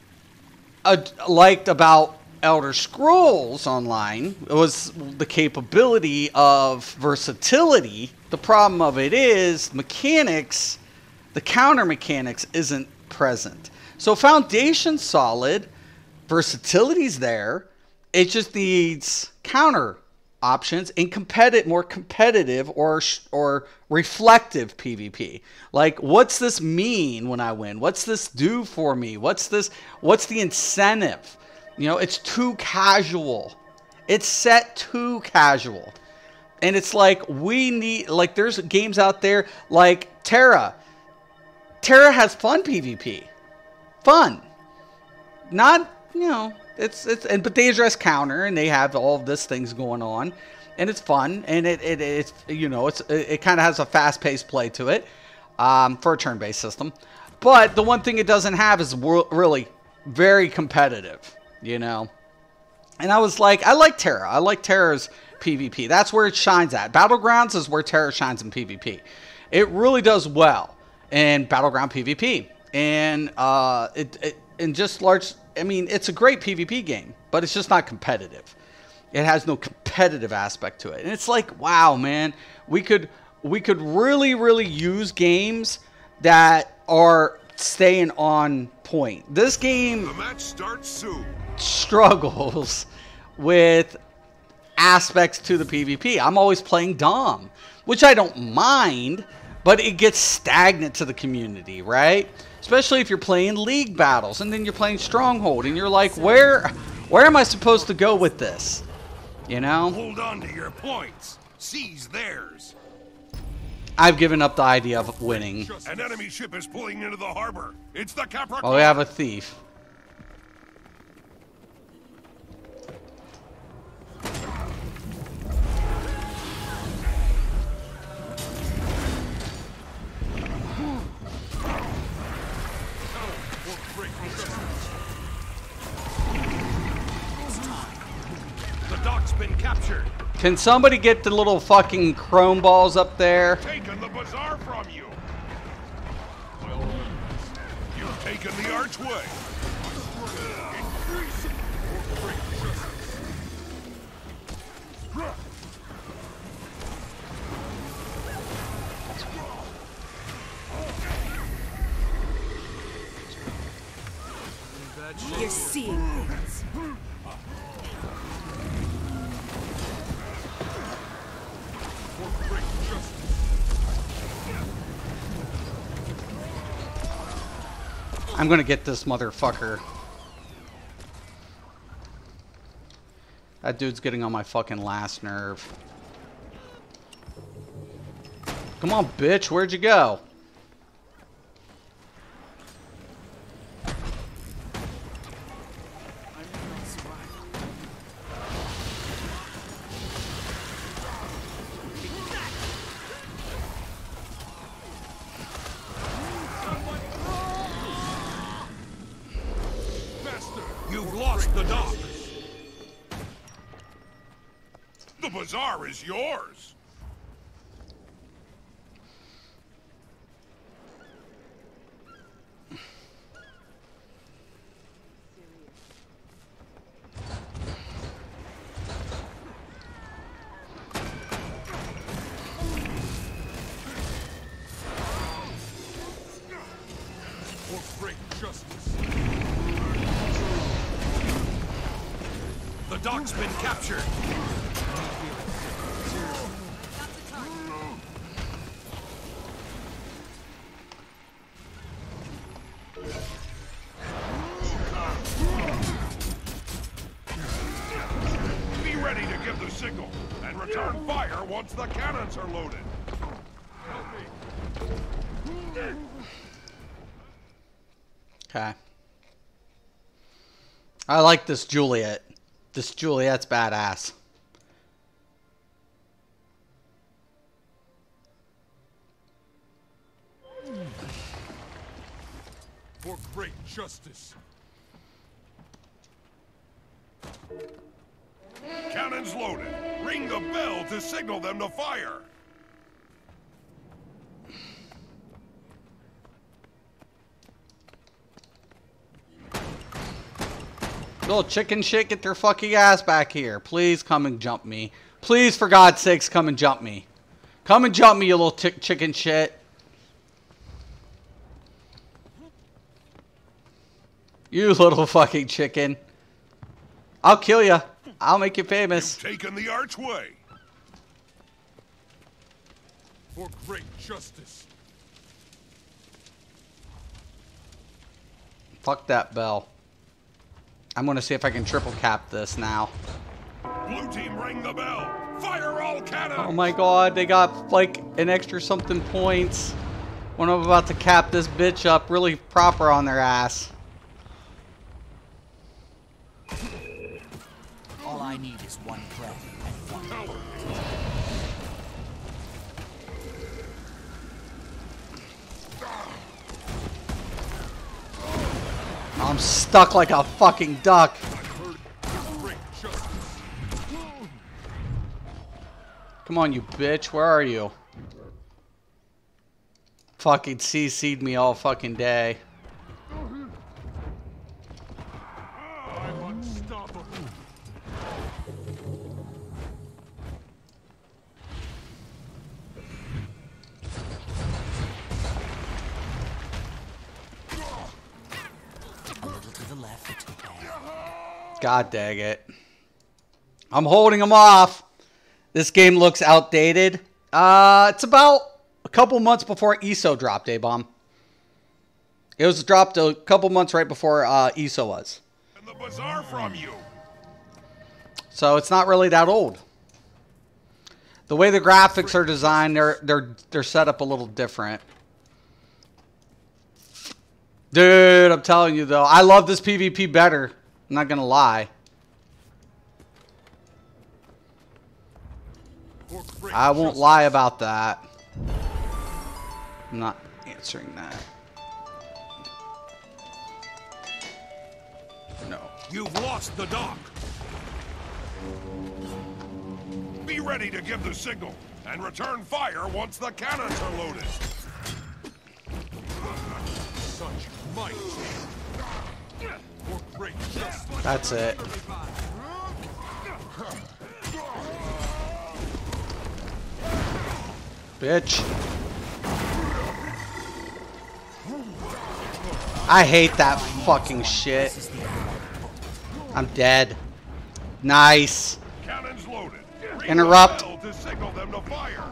liked about Elder Scrolls Online. It was the capability of versatility. The problem of it is mechanics, the counter mechanics isn't present. So foundation's solid, versatility's there. It just needs counter options in more competitive or reflective PvP. Like, what's this mean when I win? What's this do for me? What's the incentive? You know, it's too casual. It's set too casual. And it's like, we need, like, there's games out there like Terra. Terra has fun PvP. Fun. Not, you know, but they address counter and they have all of this things going on, and it's fun, and it's you know, it kind of has a fast-paced play to it, for a turn-based system. But the one thing it doesn't have is really very competitive, you know. And I was like, I like Terra. I like Terra's PvP. That's where it shines at. Battlegrounds is where Terra shines in PvP. It really does well in Battleground PvP, and in just large. I mean, it's a great PvP game, but it's just not competitive. It has no competitive aspect to it. And it's like, wow, man, we could really, really use games that are staying on point. This game The match starts soon. struggles with aspects to the PvP. I'm always playing Dom, which I don't mind, but it gets stagnant to the community, right? Especially if you're playing league battles and then you're playing Stronghold and you're like, where am I supposed to go with this? You know? Hold on to your points. Seize theirs. I've given up the idea of winning. An enemy ship is pulling into the harbor. It's the Capricorn. Oh, we have a thief. The dock's been captured. Can somebody get the little fucking chrome balls up there? Taken the bazaar from you. You've taken the archway. You're seeing things. I'm gonna get this motherfucker. That dude's getting on my fucking last nerve. Come on, bitch, where'd you go? You've lost the dock. The bazaar is yours. For great justice. The dock's been captured. once the cannons are loaded. Okay. I like this Juliet. This Juliet's badass. For great justice. Cannons loaded. Ring the bell to signal them to fire. Little chicken shit, get their fucking ass back here. Please come and jump me. Please, for God's sakes, come and jump me. Come and jump me, you little chicken shit. You little fucking chicken. I'll kill you. I'll make you famous. You've taken the archway. For great justice. Fuck that bell. I'm gonna see if I can triple cap this now. Blue team, ring the bell. Fire all cannons. Oh my god, they got like an extra something points when I'm about to cap this bitch up really proper on their ass. All I need is one breath and one Power. I'm stuck like a fucking duck. Come on, you bitch. Where are you? Fucking CC'd me all fucking day. I'm unstoppable. a little to the left. God dang it. I'm holding them off. This game looks outdated. It's about a couple months before ESO dropped, A-Bomb. It was dropped a couple months right before ESO was. And the bazaar from you. So it's not really that old. The way the graphics are designed, they're set up a little different. Dude, I'm telling you though, I love this PvP better. I'm not gonna lie. I won't lie about that. I'm not answering that. No. You've lost the dock. Be ready to give the signal and return fire once the cannons are loaded. Such might. For great justice. That's it. Bitch. I hate that fucking shit. I'm dead. Nice. Cannons loaded. Ring Interrupt. the bell to signal them to fire.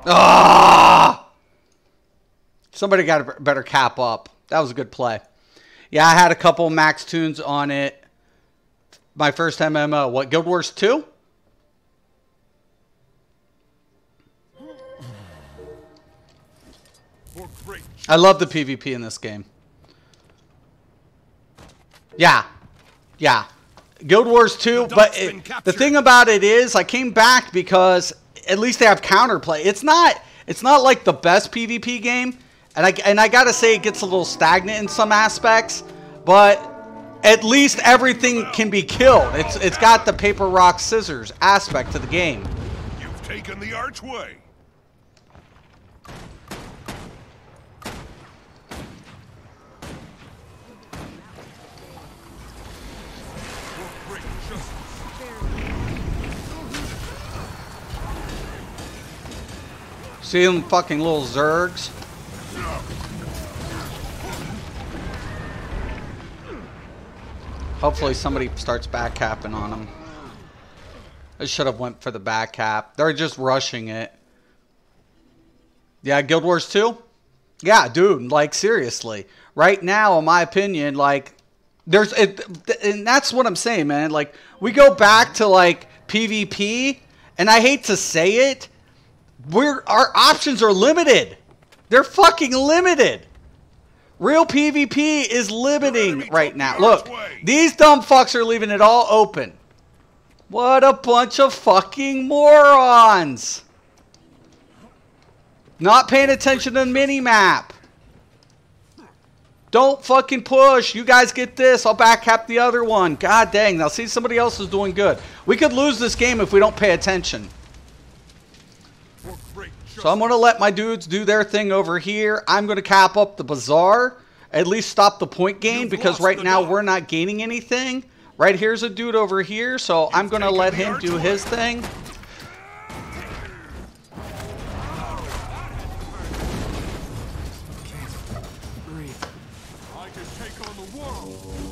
Ah! Somebody got a better cap up. That was a good play. Yeah, I had a couple max tunes on it. My first MMO. What, Guild Wars 2? I love the PvP in this game. Yeah. Yeah. Guild Wars 2, but the thing about it is I came back because at least they have counterplay. It's not like the best PvP game, and I got to say it gets a little stagnant in some aspects, but at least everything can be killed. It's got the paper rock scissors aspect to the game. You've taken the archway. See them fucking little zergs? Hopefully somebody starts back capping on them. I should have went for the back cap. They're just rushing it. Yeah, Guild Wars 2? Yeah, dude, like seriously. Right now, in my opinion, like And that's what I'm saying, man. Like, we go back to like PvP, and I hate to say it, our options are limited. They're fucking limited. Real PvP is limiting right now. Look, these dumb fucks are leaving it all open. What a bunch of fucking morons. Not paying attention to the mini-map. Don't fucking push. You guys get this. I'll back cap the other one. God dang. Now see, somebody else is doing good. We could lose this game if we don't pay attention. So I'm going to let my dudes do their thing over here. I'm going to cap up the bazaar. At least stop the point gain, because right now we're not gaining anything. Right here's a dude over here. So I'm going to let him do his thing.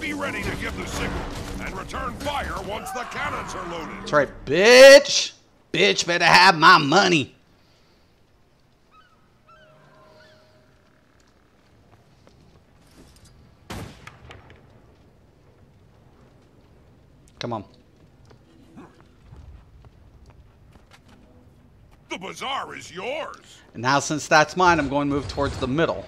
Be ready to give the signal and return fire once the cannons are loaded. That's right, bitch. Bitch better have my money. Come on. The bazaar is yours. And now since that's mine, I'm going to move towards the middle.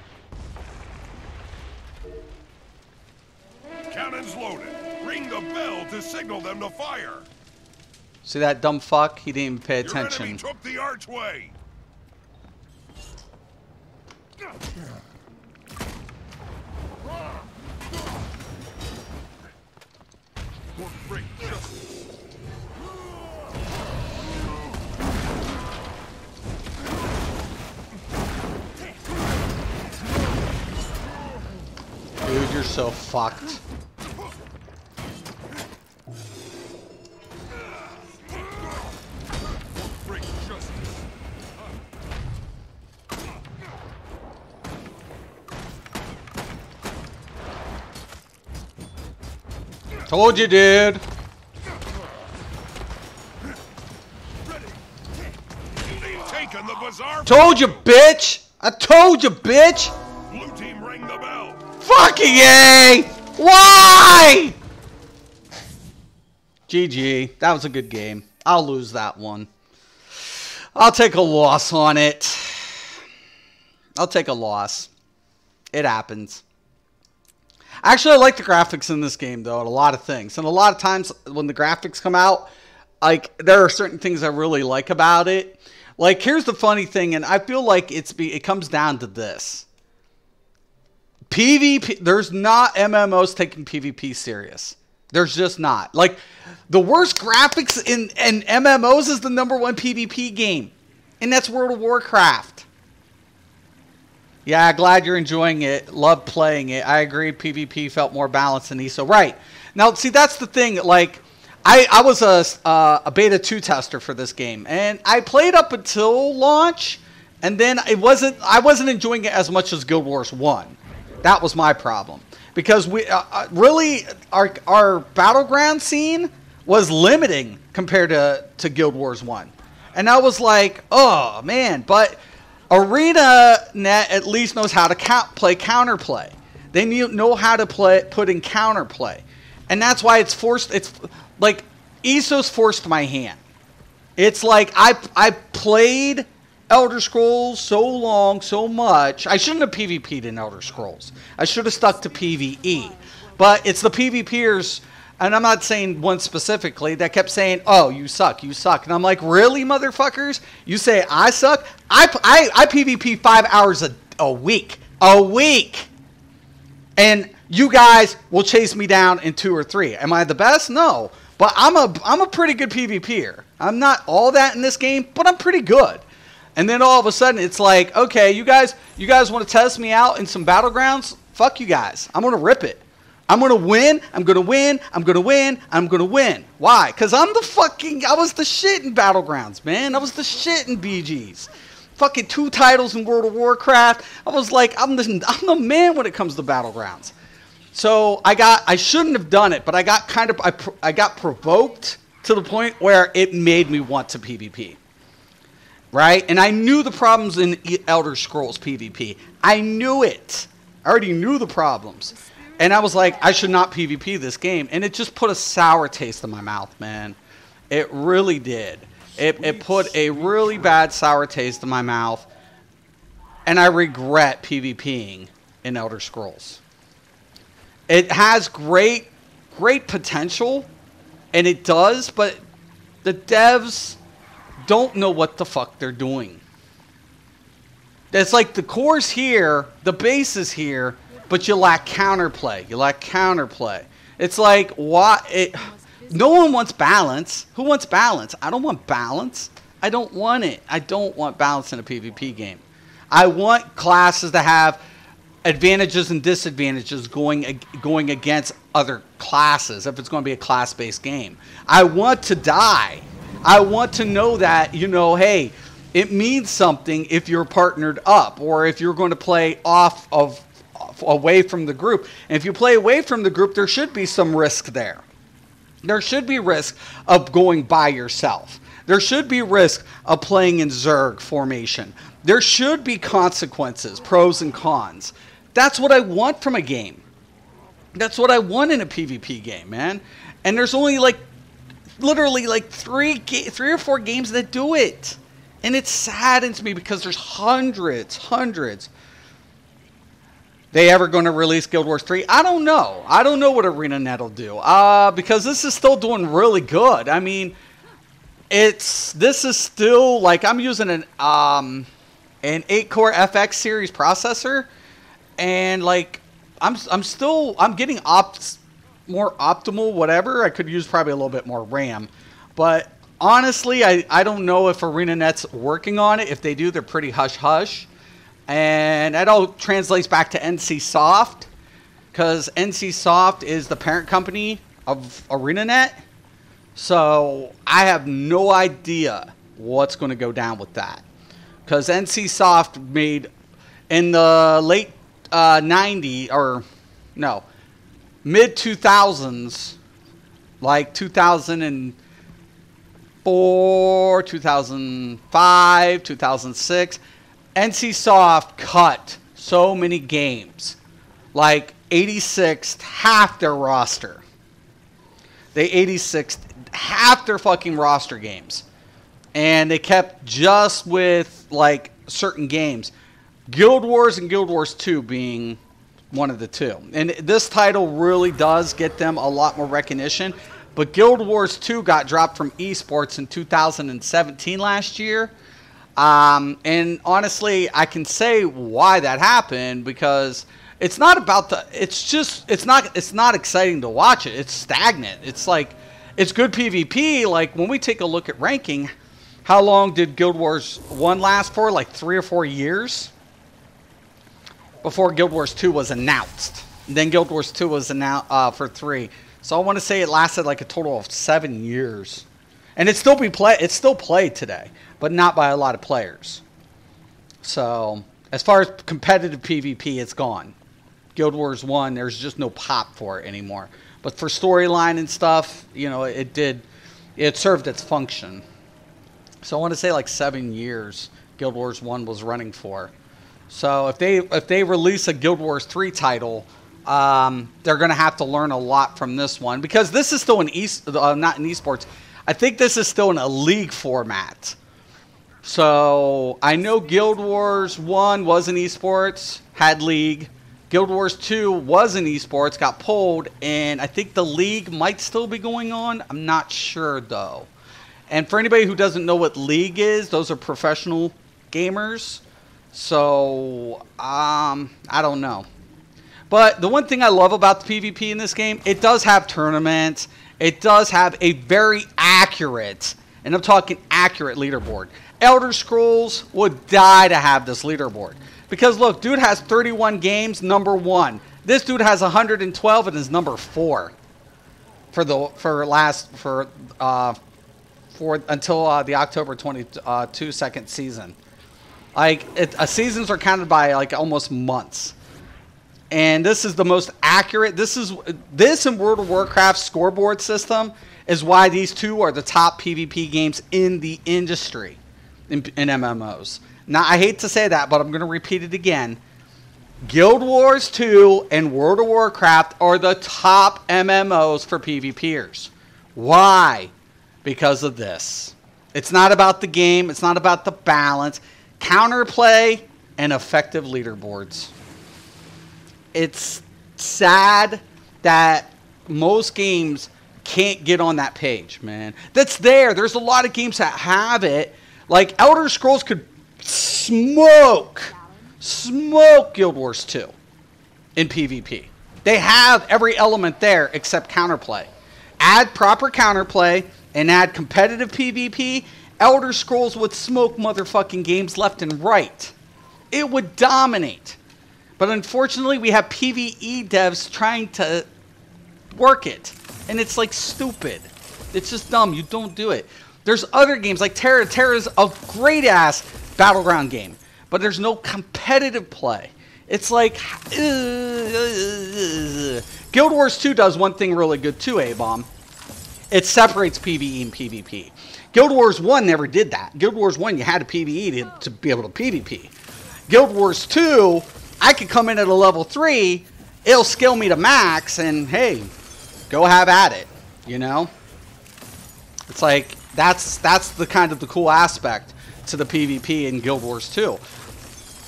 Cannons loaded. Ring the bell to signal them to fire. See that dumb fuck? He didn't even pay Your attention. enemy took the archway. Dude, you're so fucked. Told you, dude. They've taken the bazaar. Told you, bitch. I told you, bitch. Blue team ring the bell. Fucking A! Why? GG. That was a good game. I'll lose that one. I'll take a loss on it. I'll take a loss. It happens. Actually, I like the graphics in this game, though, and a lot of things. And a lot of times when the graphics come out, like, there are certain things I really like about it. Like, here's the funny thing, and I feel like it comes down to this. PvP, there's not MMOs taking PvP serious. There's just not. Like, the worst graphics in MMOs is the #1 PvP game. And that's World of Warcraft. Yeah, glad you're enjoying it. Love playing it. I agree, PvP felt more balanced than ESO. Right. Now, see, that's the thing. Like, I was a beta 2 tester for this game. And I played up until launch. And then I wasn't enjoying it as much as Guild Wars 1. That was my problem. Because we really, our battleground scene was limiting compared to Guild Wars 1. And I was like, oh, man. But ArenaNet at least knows how to play counterplay. They know how to put in counterplay. And that's why it's forced. It's like ESO's forced my hand. It's like I played Elder Scrolls so long, so much. I shouldn't have PvP'd in Elder Scrolls. I should have stuck to PvE. But it's the PvPers, and I'm not saying one specifically, that kept saying, oh, you suck, you suck. And I'm like, really, motherfuckers? You say I suck? I PvP 5 hours a week. A week! And you guys will chase me down in 2 or 3. Am I the best? No. But I'm a pretty good PvPer. I'm not all that in this game, but I'm pretty good. And then all of a sudden, it's like, okay, you guys want to test me out in some battlegrounds? Fuck you guys. I'm going to rip it. I'm going to win. I'm going to win. I'm going to win. I'm going to win. Why? Because I was the shit in battlegrounds, man. I was the shit in BGs. Fucking 2 titles in World of Warcraft. I was like, I'm the man when it comes to battlegrounds. So I shouldn't have done it, but I got provoked to the point where it made me want to PvP. Right? And I knew the problems in Elder Scrolls PvP. I knew it. I already knew the problems. And I was like, I should not PvP this game. And it just put a sour taste in my mouth, man. It really did. It put a really bad sour taste in my mouth. And I regret PvPing in Elder Scrolls. It has great potential. And it does, but the devs don't know what the fuck they're doing. It's like the core's here, the base is here, but you lack counterplay. You lack counterplay. It's like, why? No one wants balance. Who wants balance? I don't want balance. I don't want it. I don't want balance in a PvP game. I want classes to have advantages and disadvantages going against other classes if it's going to be a class-based game. I want to die. I want to know that, you know, hey, it means something if you're partnered up or if you're going to play away from the group. And if you play away from the group, there should be some risk there. There should be risk of going by yourself. There should be risk of playing in Zerg formation. There should be consequences, pros and cons. That's what I want from a game. That's what I want in a PvP game, man. And there's only like, literally like three or four games that do it. And it saddens me because there's hundreds. They ever going to release Guild Wars 3? I don't know. I don't know what ArenaNet will do. Because this is still doing really good. I mean, this is still like I'm using an 8-core FX series processor, and like I'm getting more optimal whatever. I could use probably a little bit more RAM, but honestly, I don't know if ArenaNet's working on it. If they do, they're pretty hush-hush. And that all translates back to NC Soft, because NC Soft is the parent company of ArenaNet. So I have no idea what's going to go down with that. Because NC Soft made, in the late mid-2000s, like 2004, 2005, 2006, NC Soft cut so many games, like 86'd half their roster. They 86'd half their fucking roster games. And they kept just with like certain games. Guild Wars and Guild Wars 2 being one of the two. And this title really does get them a lot more recognition. But Guild Wars 2 got dropped from esports in 2017 last year. And honestly, I can say why that happened, because it's not about it's not exciting to watch it. It's stagnant. It's like, it's good PvP. Like when we take a look at ranking, how long did Guild Wars 1 last for? Like 3 or 4 years before Guild Wars 2 was announced. And then Guild Wars 2 was announced for 3. So I want to say it lasted like a total of 7 years. And it's still played today, but not by a lot of players. So as far as competitive PvP, it's gone. Guild Wars 1, there's just no pop for it anymore. But for storyline and stuff, you know, it served its function. So I want to say like 7 years Guild Wars 1 was running for. So if they release a Guild Wars 3 title, they're going to have to learn a lot from this one, because this is still not an esports. I think this is still in a league format. So I know Guild Wars 1 was in esports, had league. Guild Wars 2 was in esports, got pulled, and I think the league might still be going on. I'm not sure though. And for anybody who doesn't know what league is, those are professional gamers. So I don't know. But the one thing I love about the PvP in this game, it does have tournaments. It does have a very accurate, and I'm talking accurate, leaderboard. Elder Scrolls would die to have this leaderboard. Because look, dude has 31 games, number 1. This dude has 112 and is number 4 until the October 22 second season. Like seasons are counted by like almost months. And this is the most accurate. This in World of Warcraft's scoreboard system is why these two are the top PvP games in the industry in MMOs. Now, I hate to say that, but I'm going to repeat it again. Guild Wars 2 and World of Warcraft are the top MMOs for PvPers. Why? Because of this. It's not about the game. It's not about the balance. Counterplay and effective leaderboards. It's sad that most games can't get on that page, man. That's there. There's a lot of games that have it. Like Elder Scrolls could smoke Guild Wars 2 in PvP. They have every element there except counterplay. Add proper counterplay and add competitive PvP, Elder Scrolls would smoke motherfucking games left and right. It would dominate. But unfortunately, we have PvE devs trying to work it. And it's like stupid. It's just dumb. You don't do it. There's other games like Terra. Terra's a great ass battleground game. But there's no competitive play. It's like... Guild Wars 2 does one thing really good too, A-Bomb. It separates PvE and PvP. Guild Wars 1 never did that. Guild Wars 1, you had a PvE to be able to PvP. Guild Wars 2, I could come in at a level 3, it'll scale me to max, and hey, go have at it, you know? It's like, that's the kind of the cool aspect to the PvP in Guild Wars 2.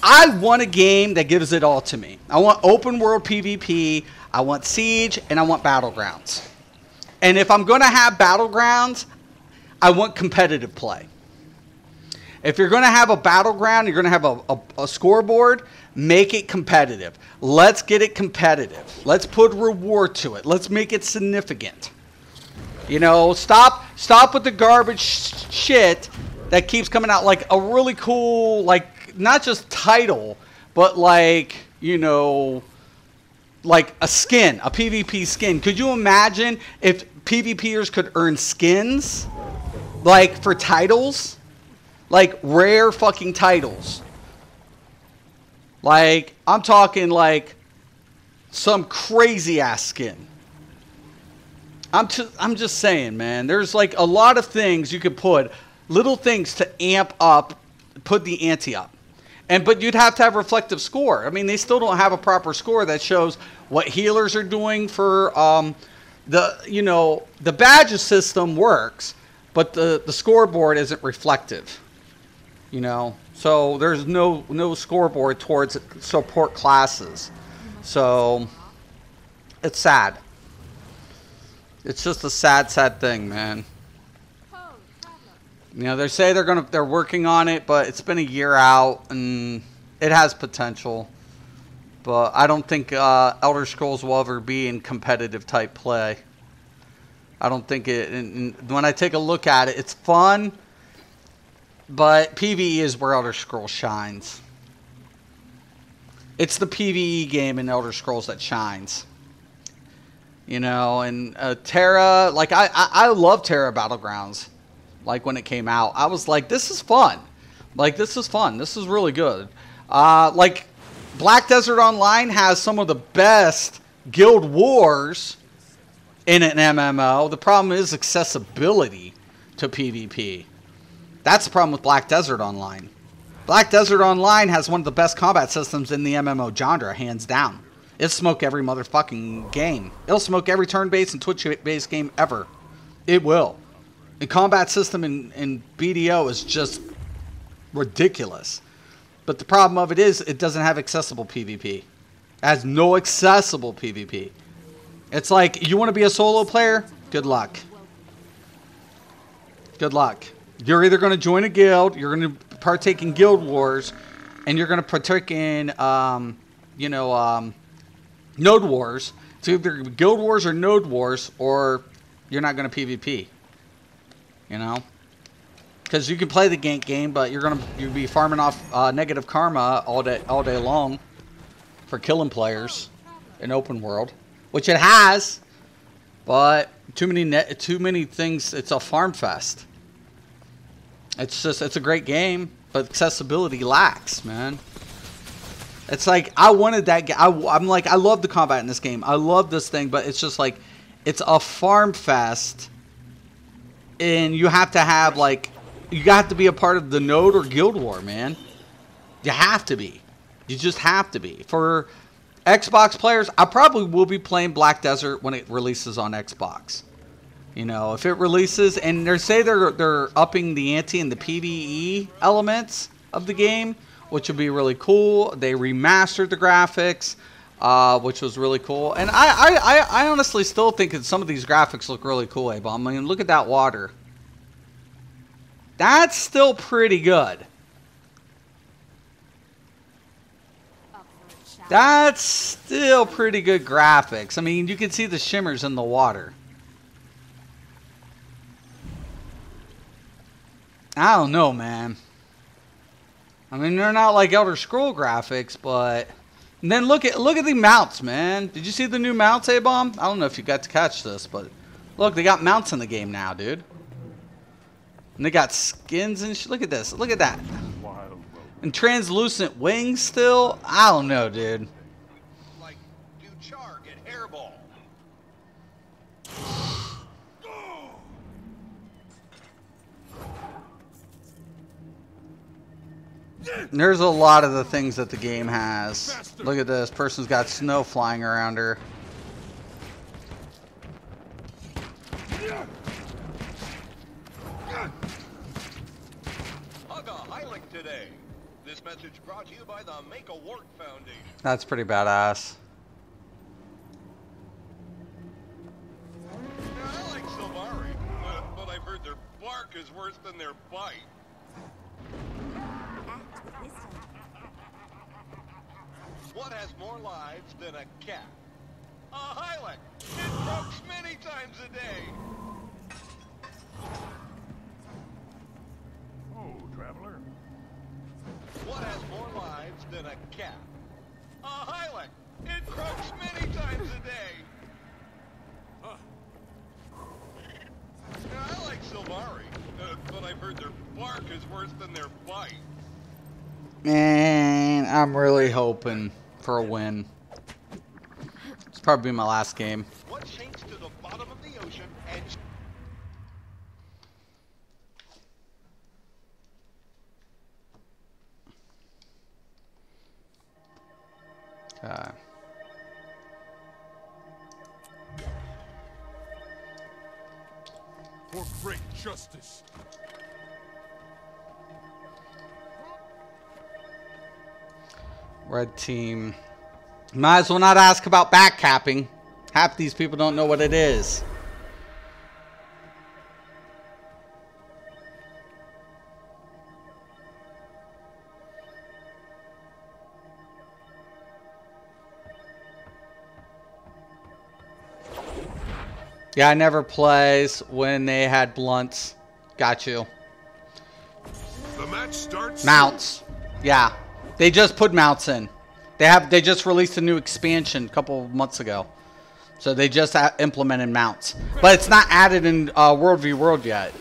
I want a game that gives it all to me. I want open world PvP, I want Siege, and I want Battlegrounds. And if I'm going to have Battlegrounds, I want competitive play. If you're going to have a battleground, you're going to have a scoreboard, make it competitive. Let's get it competitive. Let's put reward to it. Let's make it significant. You know, stop with the garbage shit that keeps coming out. Like a really cool, like, not just title, but like, you know, like a skin, a PvP skin. Could you imagine if PvPers could earn skins? Like, for titles? Like, rare fucking titles. Like, I'm talking, like, some crazy-ass skin. I'm just saying, man. There's, like, a lot of things you could put. Little things to amp up, put the ante up. But you'd have to have reflective score. I mean, they still don't have a proper score that shows what healers are doing for, the badges system works. But the scoreboard isn't reflective, you know. So there's no scoreboard towards support classes. So it's sad. It's just a sad thing, man. You know, they say they're working on it, but it's been a year out and it has potential. But I don't think Elder Scrolls will ever be in competitive type play. I don't think it, and when I take a look at it, it's fun, but PvE is where Elder Scrolls shines. It's the PvE game in Elder Scrolls that shines. You know, and Terra, like, I love Terra Battlegrounds. Like, when it came out, I was like, this is fun. Like, this is fun. This is really good. Like, Black Desert Online has some of the best Guild Wars in an MMO. The problem is accessibility to PvP. That's the problem with Black Desert Online. Black Desert Online has one of the best combat systems in the MMO genre, hands down. It'll smoke every motherfucking game. It'll smoke every turn-based and Twitch-based game ever. It will. The combat system in BDO is just ridiculous. But the problem of it is it doesn't have accessible PvP. It has no accessible PvP. It's like, you want to be a solo player? Good luck. Good luck. You're either going to join a guild, you're going to partake in Guild Wars, and you're going to partake in, Node Wars. It's either Guild Wars or Node Wars, or you're not going to PvP. You know? Because you can play the gank game, but you'll be farming off negative karma all day long for killing players in open world. Which it has, but too many things. It's a farm fest. It's a great game, but accessibility lacks, man. It's like, I wanted that game. I'm like, I love the combat in this game. I love this thing, but it's just like, it's a farm fest, and you have to have, like, you have to be a part of the Node or Guild War, man. You have to be. You just have to be. For Xbox players, I probably will be playing Black Desert when it releases on Xbox. You know, if it releases, and they say they're upping the ante in the PvE elements of the game, which would be really cool. They remastered the graphics, which was really cool. And I honestly still think that some of these graphics look really cool, A-Bomb. I mean, look at that water. That's still pretty good. That's still pretty good graphics. I mean, you can see the shimmers in the water. I don't know, man. I mean, they're not like Elder Scroll graphics, but... And then look at the mounts, man. Did you see the new mounts, A-Bomb? I don't know if you got to catch this, but... Look, they got mounts in the game now, dude. And they got skins and shit. Look at this. Look at that. And translucent wings still? I don't know, dude. Like, do char get hairball? There's a lot of the things that the game has. Look at this. Person's got snow flying around her. Hug a Heilig today. This message brought to you by the Make a Work Foundation. That's pretty badass. I like Silvari, but I've heard their bark is worse than their bite. What has more lives than a cat? A Heilig! It croaks many times a day! Oh, traveler. What has more lives than a cat? A Heilig! It croaks many times a day! I like Silvari, but I've heard their bark is worse than their bite. Man, I'm really hoping for a win. It's probably my last game. What sinks to the bottom of the ocean and... Okay. For great justice. Red team. Might as well not ask about backcapping. Half these people don't know what it is. Yeah, I never plays when they had blunts. Got you. The match starts. Mounts. Yeah. They just put mounts in. They just released a new expansion a couple of months ago. So they just implemented mounts. But it's not added in World v World yet.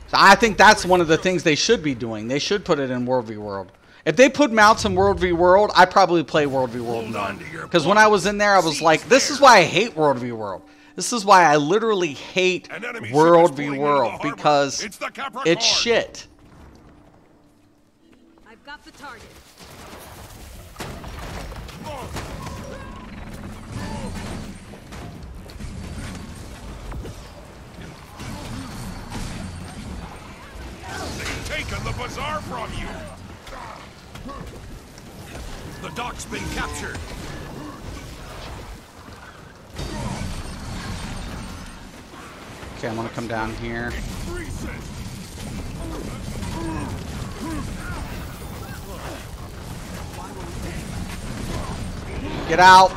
So I think that's one of the things they should be doing. They should put it in World v World. If they put mounts in World v World, I'd probably play World v World more. Because when I was in there, I was like, this is why I hate World v World. This is why I literally hate World v World. Because it's shit. I've got the target. They've taken the bazaar from you. The dock's been captured. Okay, I'm gonna come down here. Get out.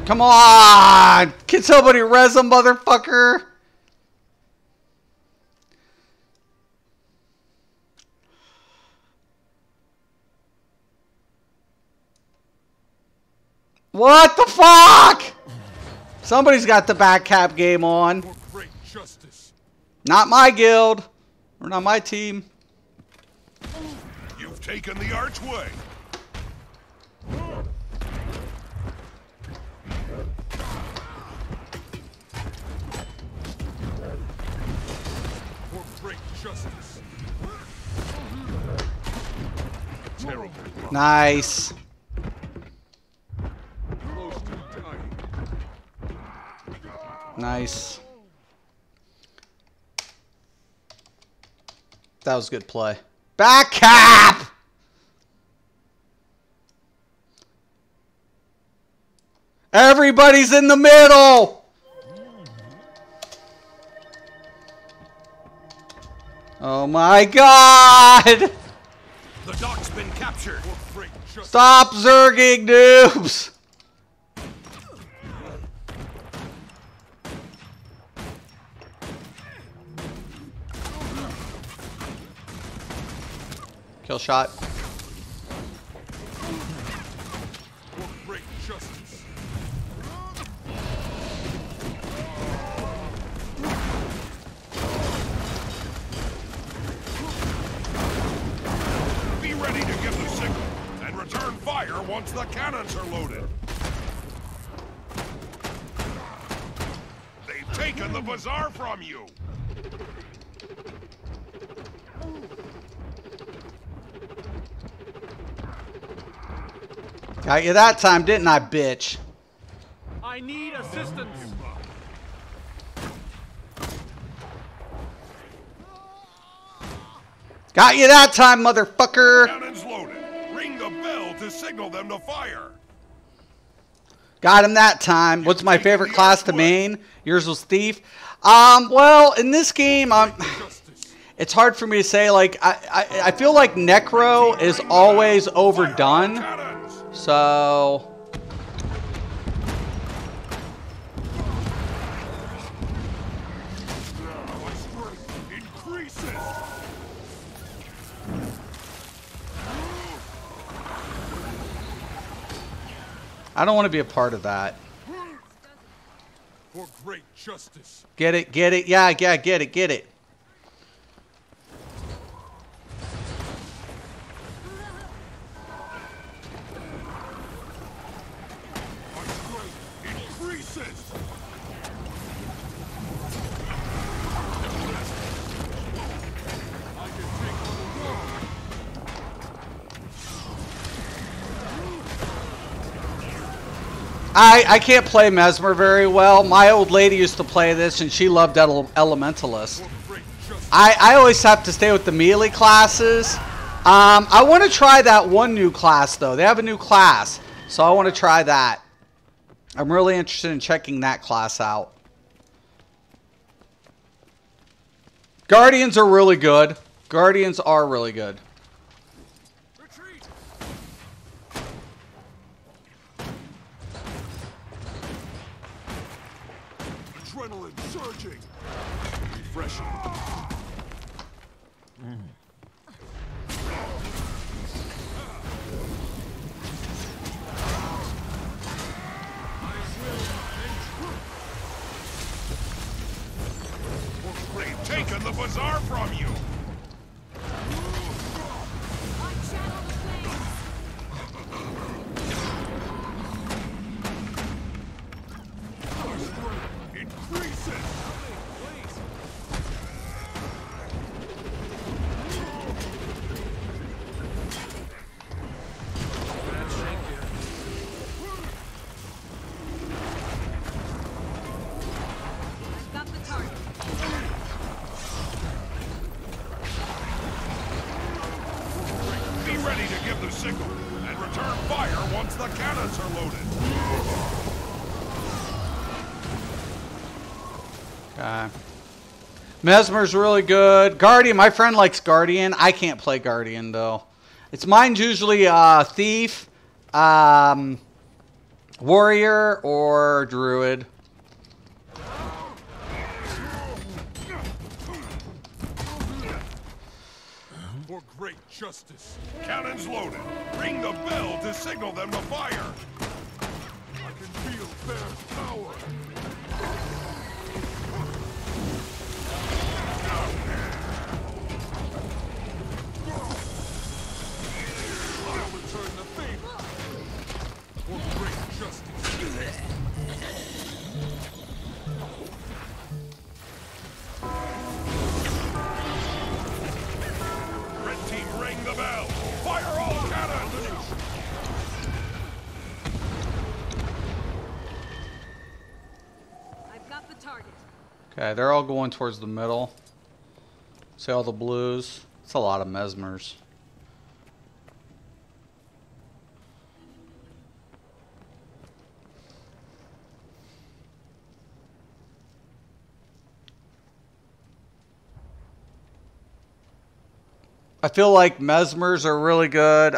Come on! Can somebody res a motherfucker? What the fuck? Somebody's got the back cap game on. For great justice. Not my guild. Or not my team. You've taken the archway. For great justice. Terrible. Nice. Close to dying. Nice. That was good play. Back cap! Everybody's in the middle! Oh my god! The dock's been captured. Stop zerging, noobs! Kill shot. For great justice. Be ready to give the signal and return fire once the cannons are loaded. They've taken the bazaar from you. Got you that time, didn't I, bitch? I need assistance. Got you that time, motherfucker! Cannons loaded. Ring the bell to signal them to fire. Got him that time. What's my favorite class to main? Yours was Thief. Well, in this game, it's hard for me to say. Like, I feel like Necro is always overdone. So... I don't want to be a part of that. For great justice. Get it, get it. Yeah, get it, get it. Increases. I can't play Mesmer very well. My old lady used to play this, and she loved Elementalist. I always have to stay with the melee classes. I want to try that one new class, though. They have a new class, so I want to try that. I'm really interested in checking that class out. Guardians are really good. Guardians are really good. Adrenaline surging. Refreshing. They've taken the bazaar from you. Increases. Got the target. Be ready to give the signal and return fire once the cannons are loaded. Okay. Mesmer's really good. Guardian, my friend likes Guardian. I can't play Guardian, though. Mine's usually Thief, Warrior, or Druid. For great justice. Cannons loaded. Ring the bell to signal them to fire. I can feel their power. I'll return the favor. For great justice. Red team, ring the bell. Fire all cannons. Okay, they're all going towards the middle. See all the blues? It's a lot of mesmers. I feel like mesmers are really good.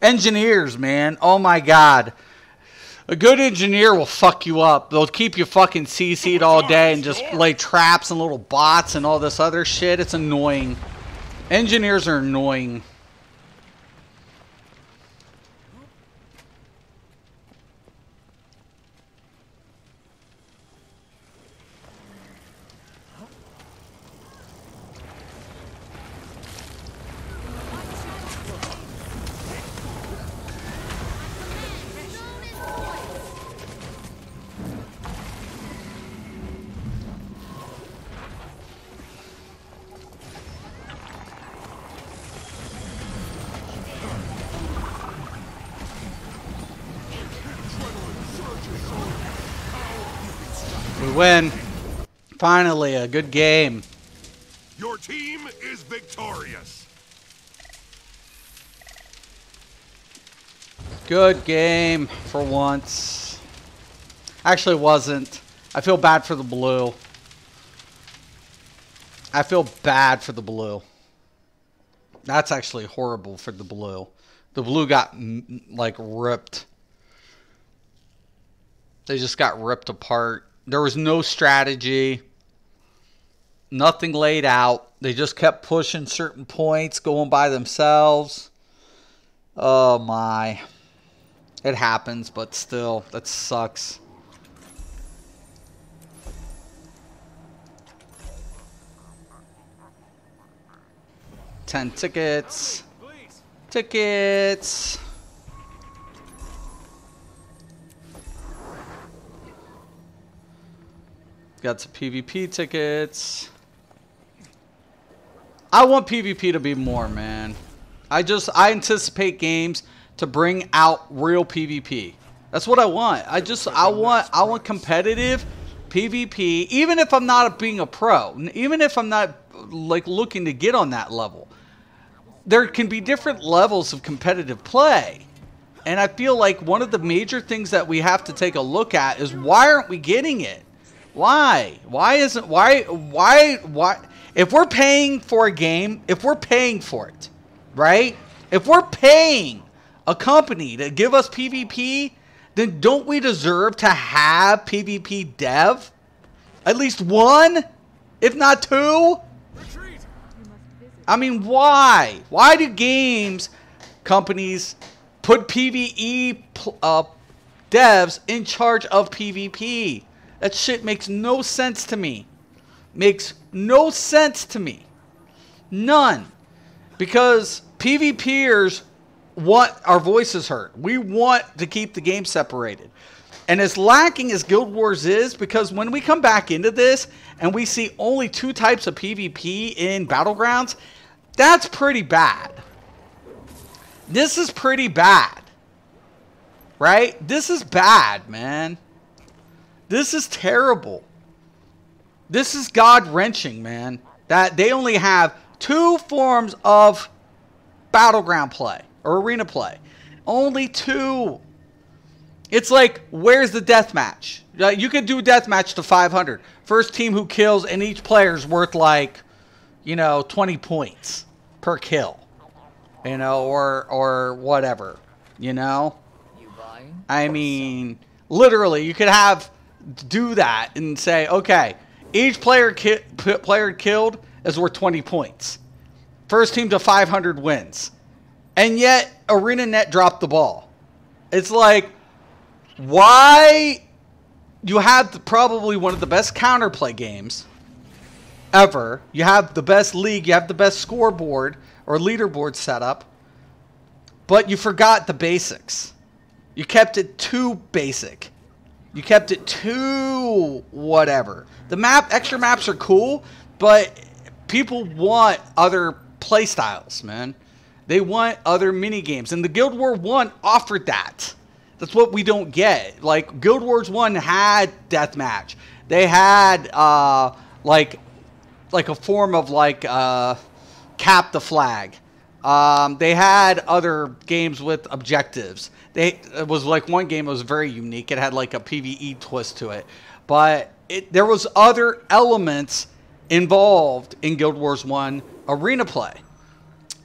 Engineers, man. Oh my god. A good engineer will fuck you up. They'll keep you fucking CC'd all day and just lay traps and little bots and all this other shit. It's annoying. Engineers are annoying. We win. Finally, a good game. Your team is victorious. Good game for once. Actually, it wasn't. I feel bad for the blue. I feel bad for the blue. That's actually horrible for the blue. The blue got, like, ripped. They just got ripped apart. There was no strategy. Nothing laid out. They just kept pushing certain points, going by themselves. Oh, my. It happens, but still, that sucks. $10 tickets. Tickets. Got some PvP tickets. I want PvP to be more, man. I anticipate games to bring out real PvP. That's what I want. I want competitive PvP, even if I'm not being a pro, even if I'm not like looking to get on that level. There can be different levels of competitive play. And I feel like one of the major things that we have to take a look at is why aren't we getting it? Why? Why? If we're paying for a game, if we're paying for it, right? If we're paying a company to give us PvP, then don't we deserve to have PvP dev? At least one, if not two? I mean, why? Why do games companies put PvE devs in charge of PvP? That shit makes no sense to me. Makes no sense to me. None. Because PvPers want our voices heard. We want to keep the game separated. And as lacking as Guild Wars is, because when we come back into this and we see only 2 types of PvP in Battlegrounds, that's pretty bad. This is pretty bad. Right? This is bad, man. This is terrible. This is God-wrenching, man. That they only have 2 forms of Battleground play or arena play. Only 2. It's like, where's the deathmatch? You could do deathmatch to 500. First team who kills, and each player's worth like, 20 points per kill. Or whatever. I mean, literally, you could do that and say, okay, each player killed is worth 20 points. First team to 500 wins. And yet, ArenaNet dropped the ball. It's like, why? You have probably one of the best counterplay games ever. You have the best league. You have the best scoreboard or leaderboard setup. But you forgot the basics. You kept it too basic. You kept it too whatever. The extra maps are cool, but people want other play styles, man. They want other mini games, and the Guild Wars 1 offered that. That's what we don't get. Like, Guild Wars 1 had deathmatch. They had like a form of like cap the flag. They had other games with objectives. It was like one game that was very unique. It had like a PvE twist to it. But there was other elements involved in Guild Wars 1 arena play.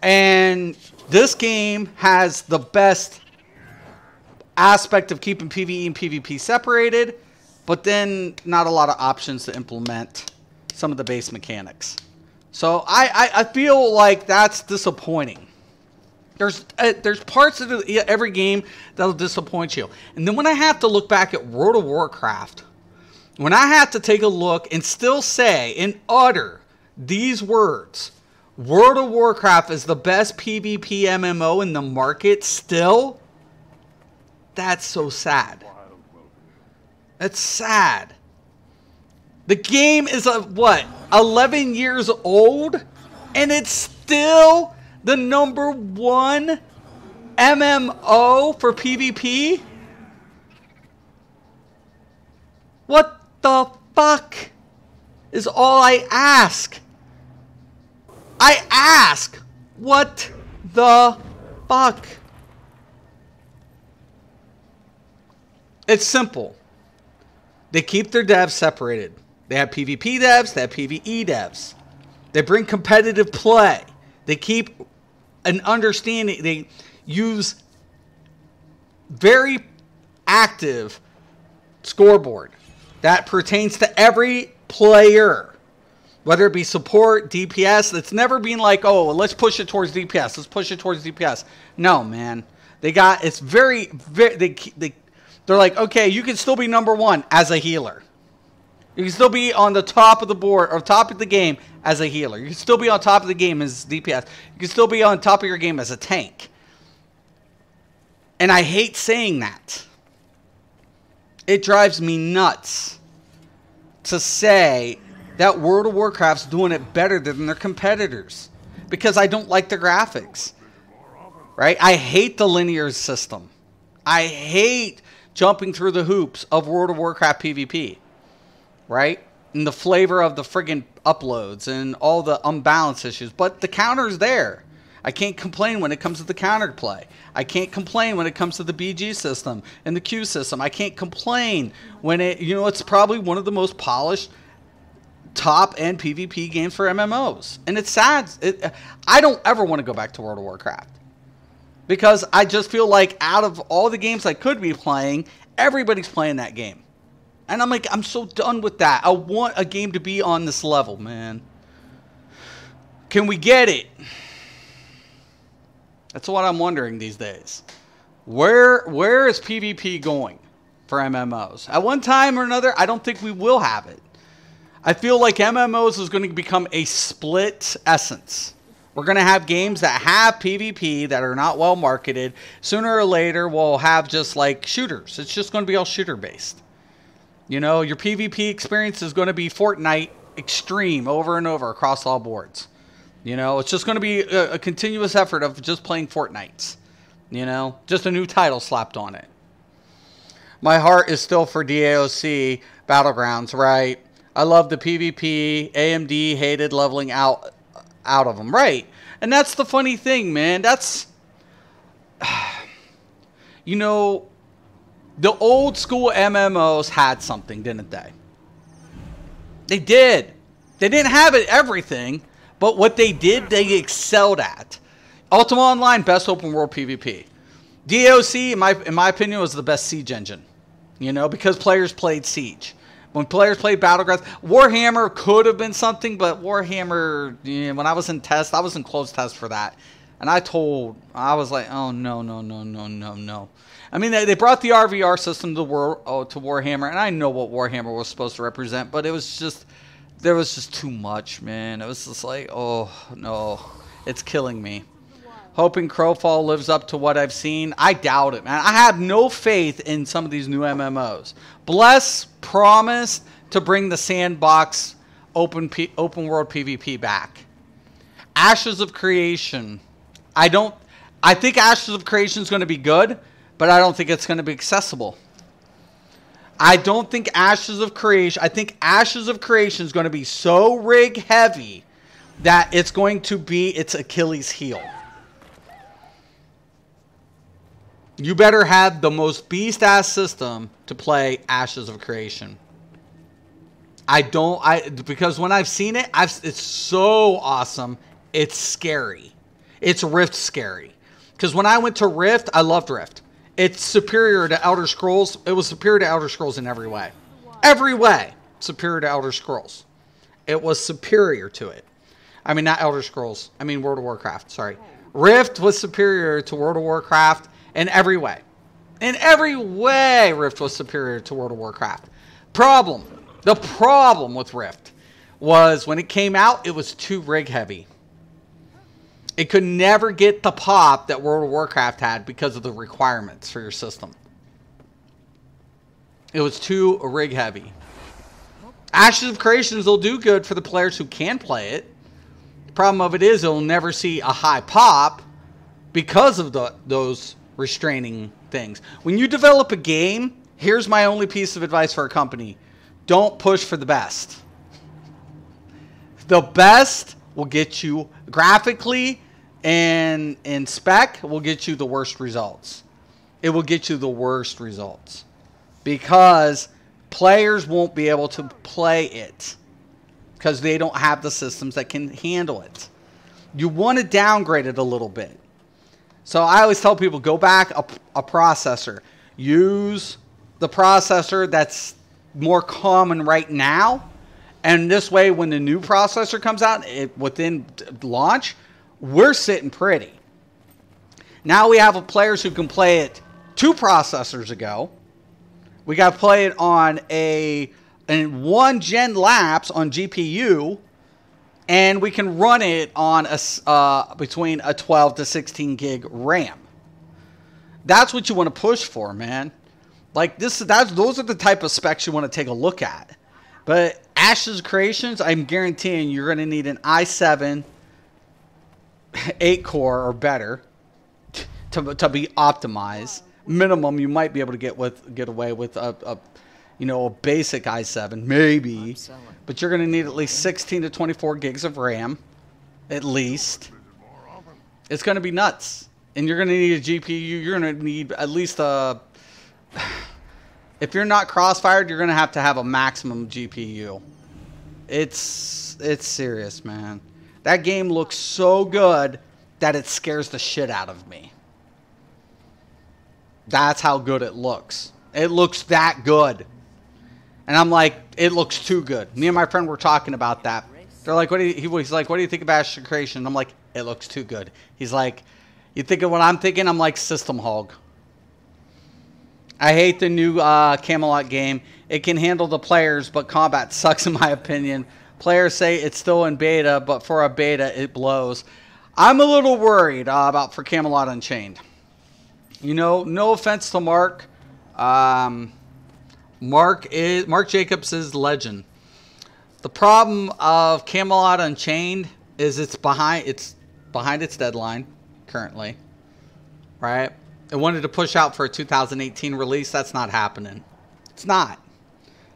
And this game has the best aspect of keeping PvE and PvP separated, but then not a lot of options to implement some of the base mechanics. So I feel like that's disappointing. There's parts of every game that'll disappoint you. And then when I have to look back at World of Warcraft, when I have to take a look and still say and utter these words, World of Warcraft is the best PvP MMO in the market still, that's so sad. That's sad. The game is, 11 years old? And it's still the #1 MMO for PvP? What the fuck is all I ask? I ask, what the fuck? It's simple. They keep their devs separated. They have PvP devs, they have PvE devs. They bring competitive play. They keep an understanding. They use very active scoreboard that pertains to every player. Whether it be support, DPS, it's never been like, oh, let's push it towards DPS. Let's push it towards DPS. No, man. It's very, they're like, okay, you can still be #1 as a healer. You can still be on the top of the board, or top of the game as a healer. You can still be on top of the game as DPS. You can still be on top of your game as a tank. And I hate saying that. It drives me nuts to say that World of Warcraft's doing it better than their competitors. Because I don't like the graphics. Right? I hate the linear system. I hate jumping through the hoops of World of Warcraft PvP. Right? And the flavor of the friggin' uploads and all the unbalanced issues. But the counter's there. I can't complain when it comes to the counter play. I can't complain when it comes to the BG system and the Q system. I can't complain when it's probably one of the most polished top-end PvP games for MMOs. And it's sad. I don't ever want to go back to World of Warcraft. Because I just feel like out of all the games I could be playing, everybody's playing that game. And I'm like, I'm so done with that. I want a game to be on this level, man. Can we get it? That's what I'm wondering these days. Where is PvP going for MMOs? At one time or another, I don't think we will have it. I feel like MMOs is going to become a split essence. We're going to have games that have PvP that are not well marketed. Sooner or later, we'll have just like shooters. It's just going to be all shooter based. You know, your PvP experience is going to be Fortnite Extreme over and over across all boards. You know, it's just going to be a continuous effort of just playing Fortnites. You know, just a new title slapped on it. My heart is still for DAOC Battlegrounds, right? I love the PvP. AMD hated leveling out of them, right? And that's the funny thing, man. That's, you know, the old school MMOs had something, didn't they? They did. They didn't have everything, but what they did, they excelled at. Ultima Online, best open world PvP. DOC, in my opinion, was the best siege engine. You know, because players played Siege. When players played Battlegrounds, Warhammer could have been something, but Warhammer, when I was in test, I was in closed test for that. And I was like, oh, no. I mean, they brought the RVR system to Warhammer, and I know what Warhammer was supposed to represent, but there was just too much, man. It was just like, oh, no, it's killing me. Hoping Crowfall lives up to what I've seen. I doubt it, man. I have no faith in some of these new MMOs. Bless promised to bring the sandbox open world PvP back. Ashes of Creation. I think Ashes of Creation is going to be good, but I don't think it's going to be accessible. I don't think Ashes of Creation... I think Ashes of Creation is going to be so rig heavy that it's going to be its Achilles heel. You better have the most beast-ass system to play Ashes of Creation. Because when I've seen it, it's so awesome. It's scary. It's Rift scary. Because when I went to Rift, I loved Rift. It's superior to Elder Scrolls. It was superior to Elder Scrolls in every way. Every way superior to Elder Scrolls. It was superior to it. I mean, not Elder Scrolls. I mean World of Warcraft. Sorry. Rift was superior to World of Warcraft in every way. In every way, Rift was superior to World of Warcraft. The problem with Rift was when it came out, it was too rig heavy. It could never get the pop that World of Warcraft had because of the requirements for your system. It was too rig heavy. Ashes of Creations will do good for the players who can play it. The problem of it is it'll never see a high pop because of those restraining things. When you develop a game, here's my only piece of advice for a company. Don't push for the best. The best will get you graphically and in spec will get you the worst results. It will get you the worst results because players won't be able to play it because they don't have the systems that can handle it. You want to downgrade it a little bit. So I always tell people, go back a processor. Use the processor that's more common right now. And this way, when the new processor comes out, within launch, we're sitting pretty. Now we have players who can play it 2 processors ago. We got to play it on in 1 gen lapse on GPU. And we can run it on between a 12 to 16 gig RAM. That's what you want to push for, man. Like those are the type of specs you want to take a look at. But Ashes Creations, I'm guaranteeing you're going to need an i7 8 core or better to be optimized. Minimum, you might be able to get away with a basic i7, maybe. But you're going to need at least 16 to 24 gigs of RAM, at least. It's going to be nuts. And you're going to need a GPU. You're going to need at least a... If you're not crossfired, you're going to have a maximum GPU. It's serious, man. That game looks so good that it scares the shit out of me. That's how good it looks. It looks that good. And I'm like, it looks too good. Me and my friend were talking about that. They're like, he's like, what do you think of Ashes of Creation? And I'm like, it looks too good. He's like, you think of what I'm thinking? I'm like, System Hog. I hate the new Camelot game. It can handle the players, but combat sucks in my opinion. Players say it's still in beta, but for a beta, it blows. I'm a little worried about for Camelot Unchained. You know, no offense to Mark. Mark Jacobs is legend. The problem of Camelot Unchained is it's behind its deadline currently, right? It wanted to push out for a 2018 release. That's not happening. It's not.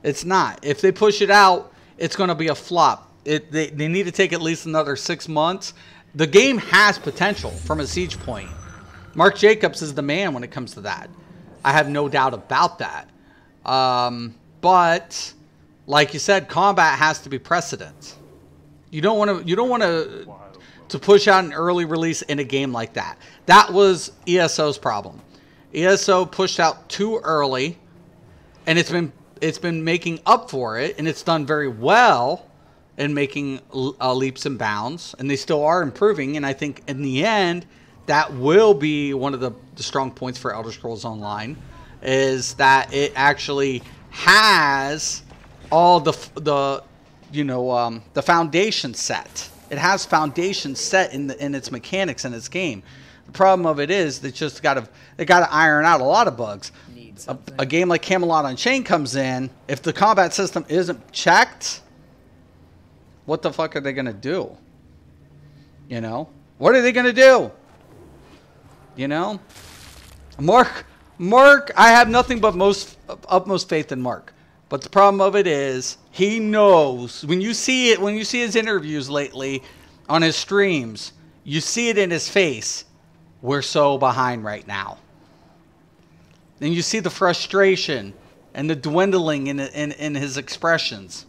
It's not. If they push it out, it's going to be a flop. They need to take at least another 6 months. The game has potential from a siege point. Mark Jacobs is the man when it comes to that. I have no doubt about that. But like you said, combat has to be precedent. You don't want to push out an early release in a game like that. That was ESO's problem. ESO pushed out too early, and it's been making up for it, and it's done very well in making leaps and bounds, and they still are improving. And I think in the end, that will be one of the strong points for Elder Scrolls Online, is that it actually has all the foundation set. It has foundation set in its mechanics in its game. The problem of it is they got to iron out a lot of bugs. A game like Camelot Unchained comes in, if the combat system isn't checked, what the fuck are they gonna do? You know, what are they gonna do? You know, Mark Mark, I have nothing but utmost faith in Mark. But the problem of it is, he knows. When you see it, when you see his interviews lately on his streams, you see it in his face. We're so behind right now. And you see the frustration and the dwindling in his expressions.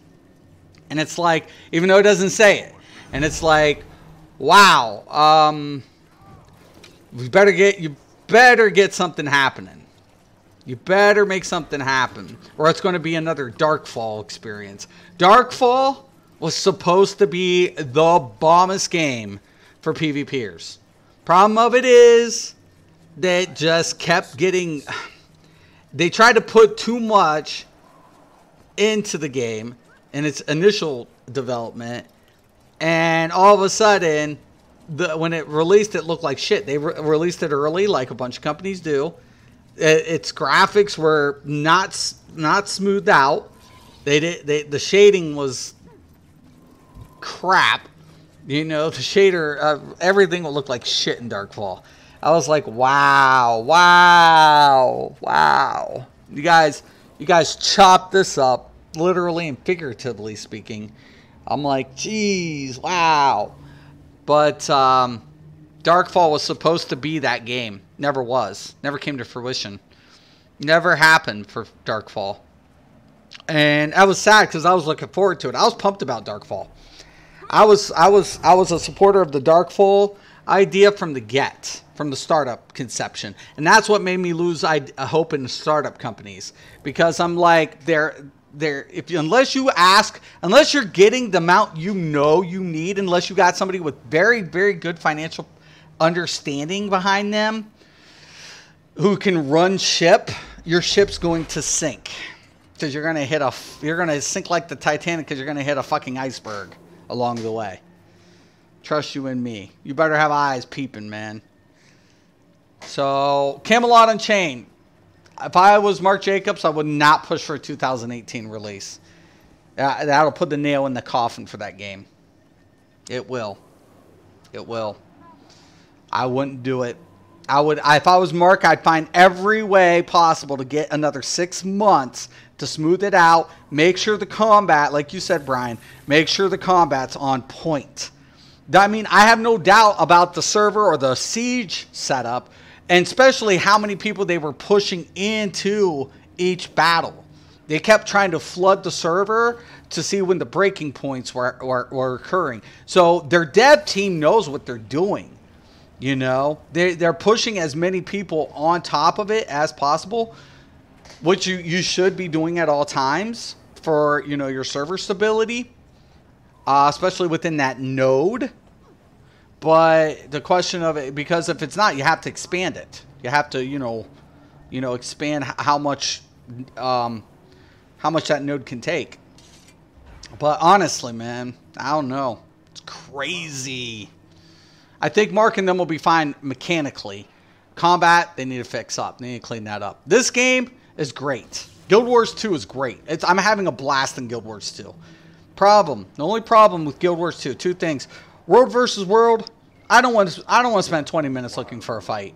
And it's like, even though he doesn't say it, and it's like, wow, you better get something happening. You better make something happen, or it's going to be another Darkfall experience. Darkfall was supposed to be the bombest game for PvPers. Problem of it is, they just kept getting... They tried to put too much into the game in its initial development, and all of a sudden, when it released, it looked like shit. They released it early, like a bunch of companies do. Its graphics were not smoothed out. The shading was crap. You know, the shader, everything will look like shit in Darkfall. I was like, wow. You guys chopped this up, literally and figuratively speaking. I'm like, geez, wow. But Darkfall was supposed to be that game. Never was. Never came to fruition. Never happened for Darkfall. And I was sad because I was looking forward to it. I was pumped about Darkfall. I was a supporter of the Darkfall idea from the startup conception. And that's what made me lose hope in startup companies. Because I'm like, unless you're getting the amount you know you need, unless you got somebody with very, very good financial understanding behind them who can run ship, your ship's going to sink. Because you're going to sink like the Titanic because you're going to hit a fucking iceberg along the way. Trust you and me. You better have eyes peeping, man. So, Camelot Unchained. If I was Mark Jacobs, I would not push for a 2018 release. That'll put the nail in the coffin for that game. It will. It will. I wouldn't do it. If I was Mark, I'd find every way possible to get another 6 months to smooth it out. Make sure the combat, like you said, Brian, make sure the combat's on point. I mean, I have no doubt about the server or the siege setup, and especially how many people they were pushing into each battle. They kept trying to flood the server to see when the breaking points were occurring. So their dev team knows what they're doing. You know, they're pushing as many people on top of it as possible, which you should be doing at all times for, you know, your server stability, especially within that node. But the question of it, because if it's not, you have to expand it. You have to, you know, expand how much that node can take. But honestly, man, I don't know. It's crazy. I think Mark and them will be fine mechanically. Combat, they need to fix up. They need to clean that up. This game is great. Guild Wars 2 is great. I'm having a blast in Guild Wars 2. The only problem with Guild Wars 2, two things. World versus world, I don't want to spend 20 minutes looking for a fight.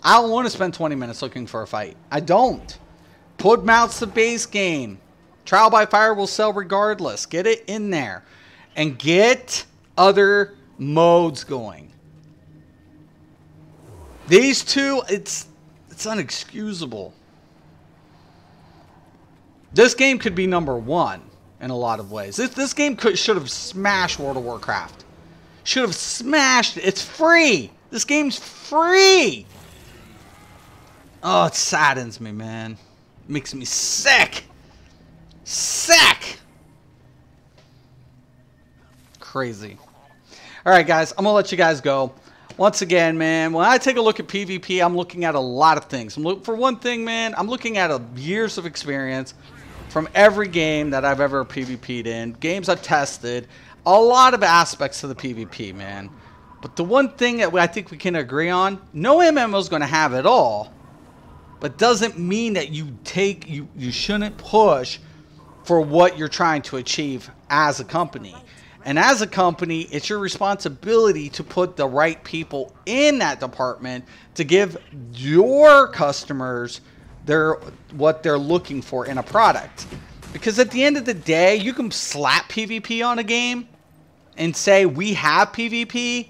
I don't want to spend 20 minutes looking for a fight. I don't. Put mounts the base game. Trial by fire will sell regardless. Get it in there. And get other modes going. These two, it's unexcusable. This game could be #1 in a lot of ways. This game should have smashed World of Warcraft. Should have smashed it. It's free. This game's free. Oh, it saddens me, man. It makes me sick. Sick. Crazy. All right, guys. I'm going to let you guys go. Once again, man, when I take a look at PvP, I'm looking at a lot of things. For one thing, man, I'm looking at years of experience from every game that I've ever PvP'd in, games I've tested, a lot of aspects of the PvP, man. But the one thing that I think we can agree on, no MMO is going to have it all, but doesn't mean that you shouldn't push for what you're trying to achieve as a company. And as a company, it's your responsibility to put the right people in that department to give your customers what they're looking for in a product. Because at the end of the day, you can slap PvP on a game and say we have PvP,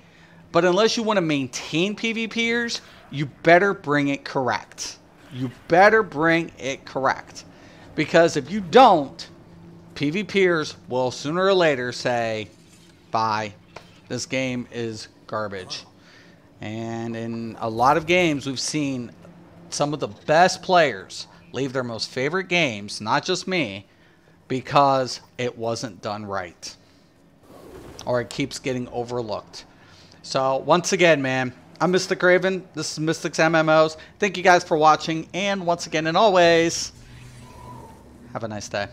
but unless you want to maintain PvPers, you better bring it correct. You better bring it correct. Because if you don't, PvPers will sooner or later say, bye, this game is garbage. And in a lot of games, we've seen some of the best players leave their most favorite games, not just me, because it wasn't done right. Or it keeps getting overlooked. So, once again, man, I'm Mystic Raven. This is Mystic's MMOs. Thank you guys for watching. And once again, and always, have a nice day.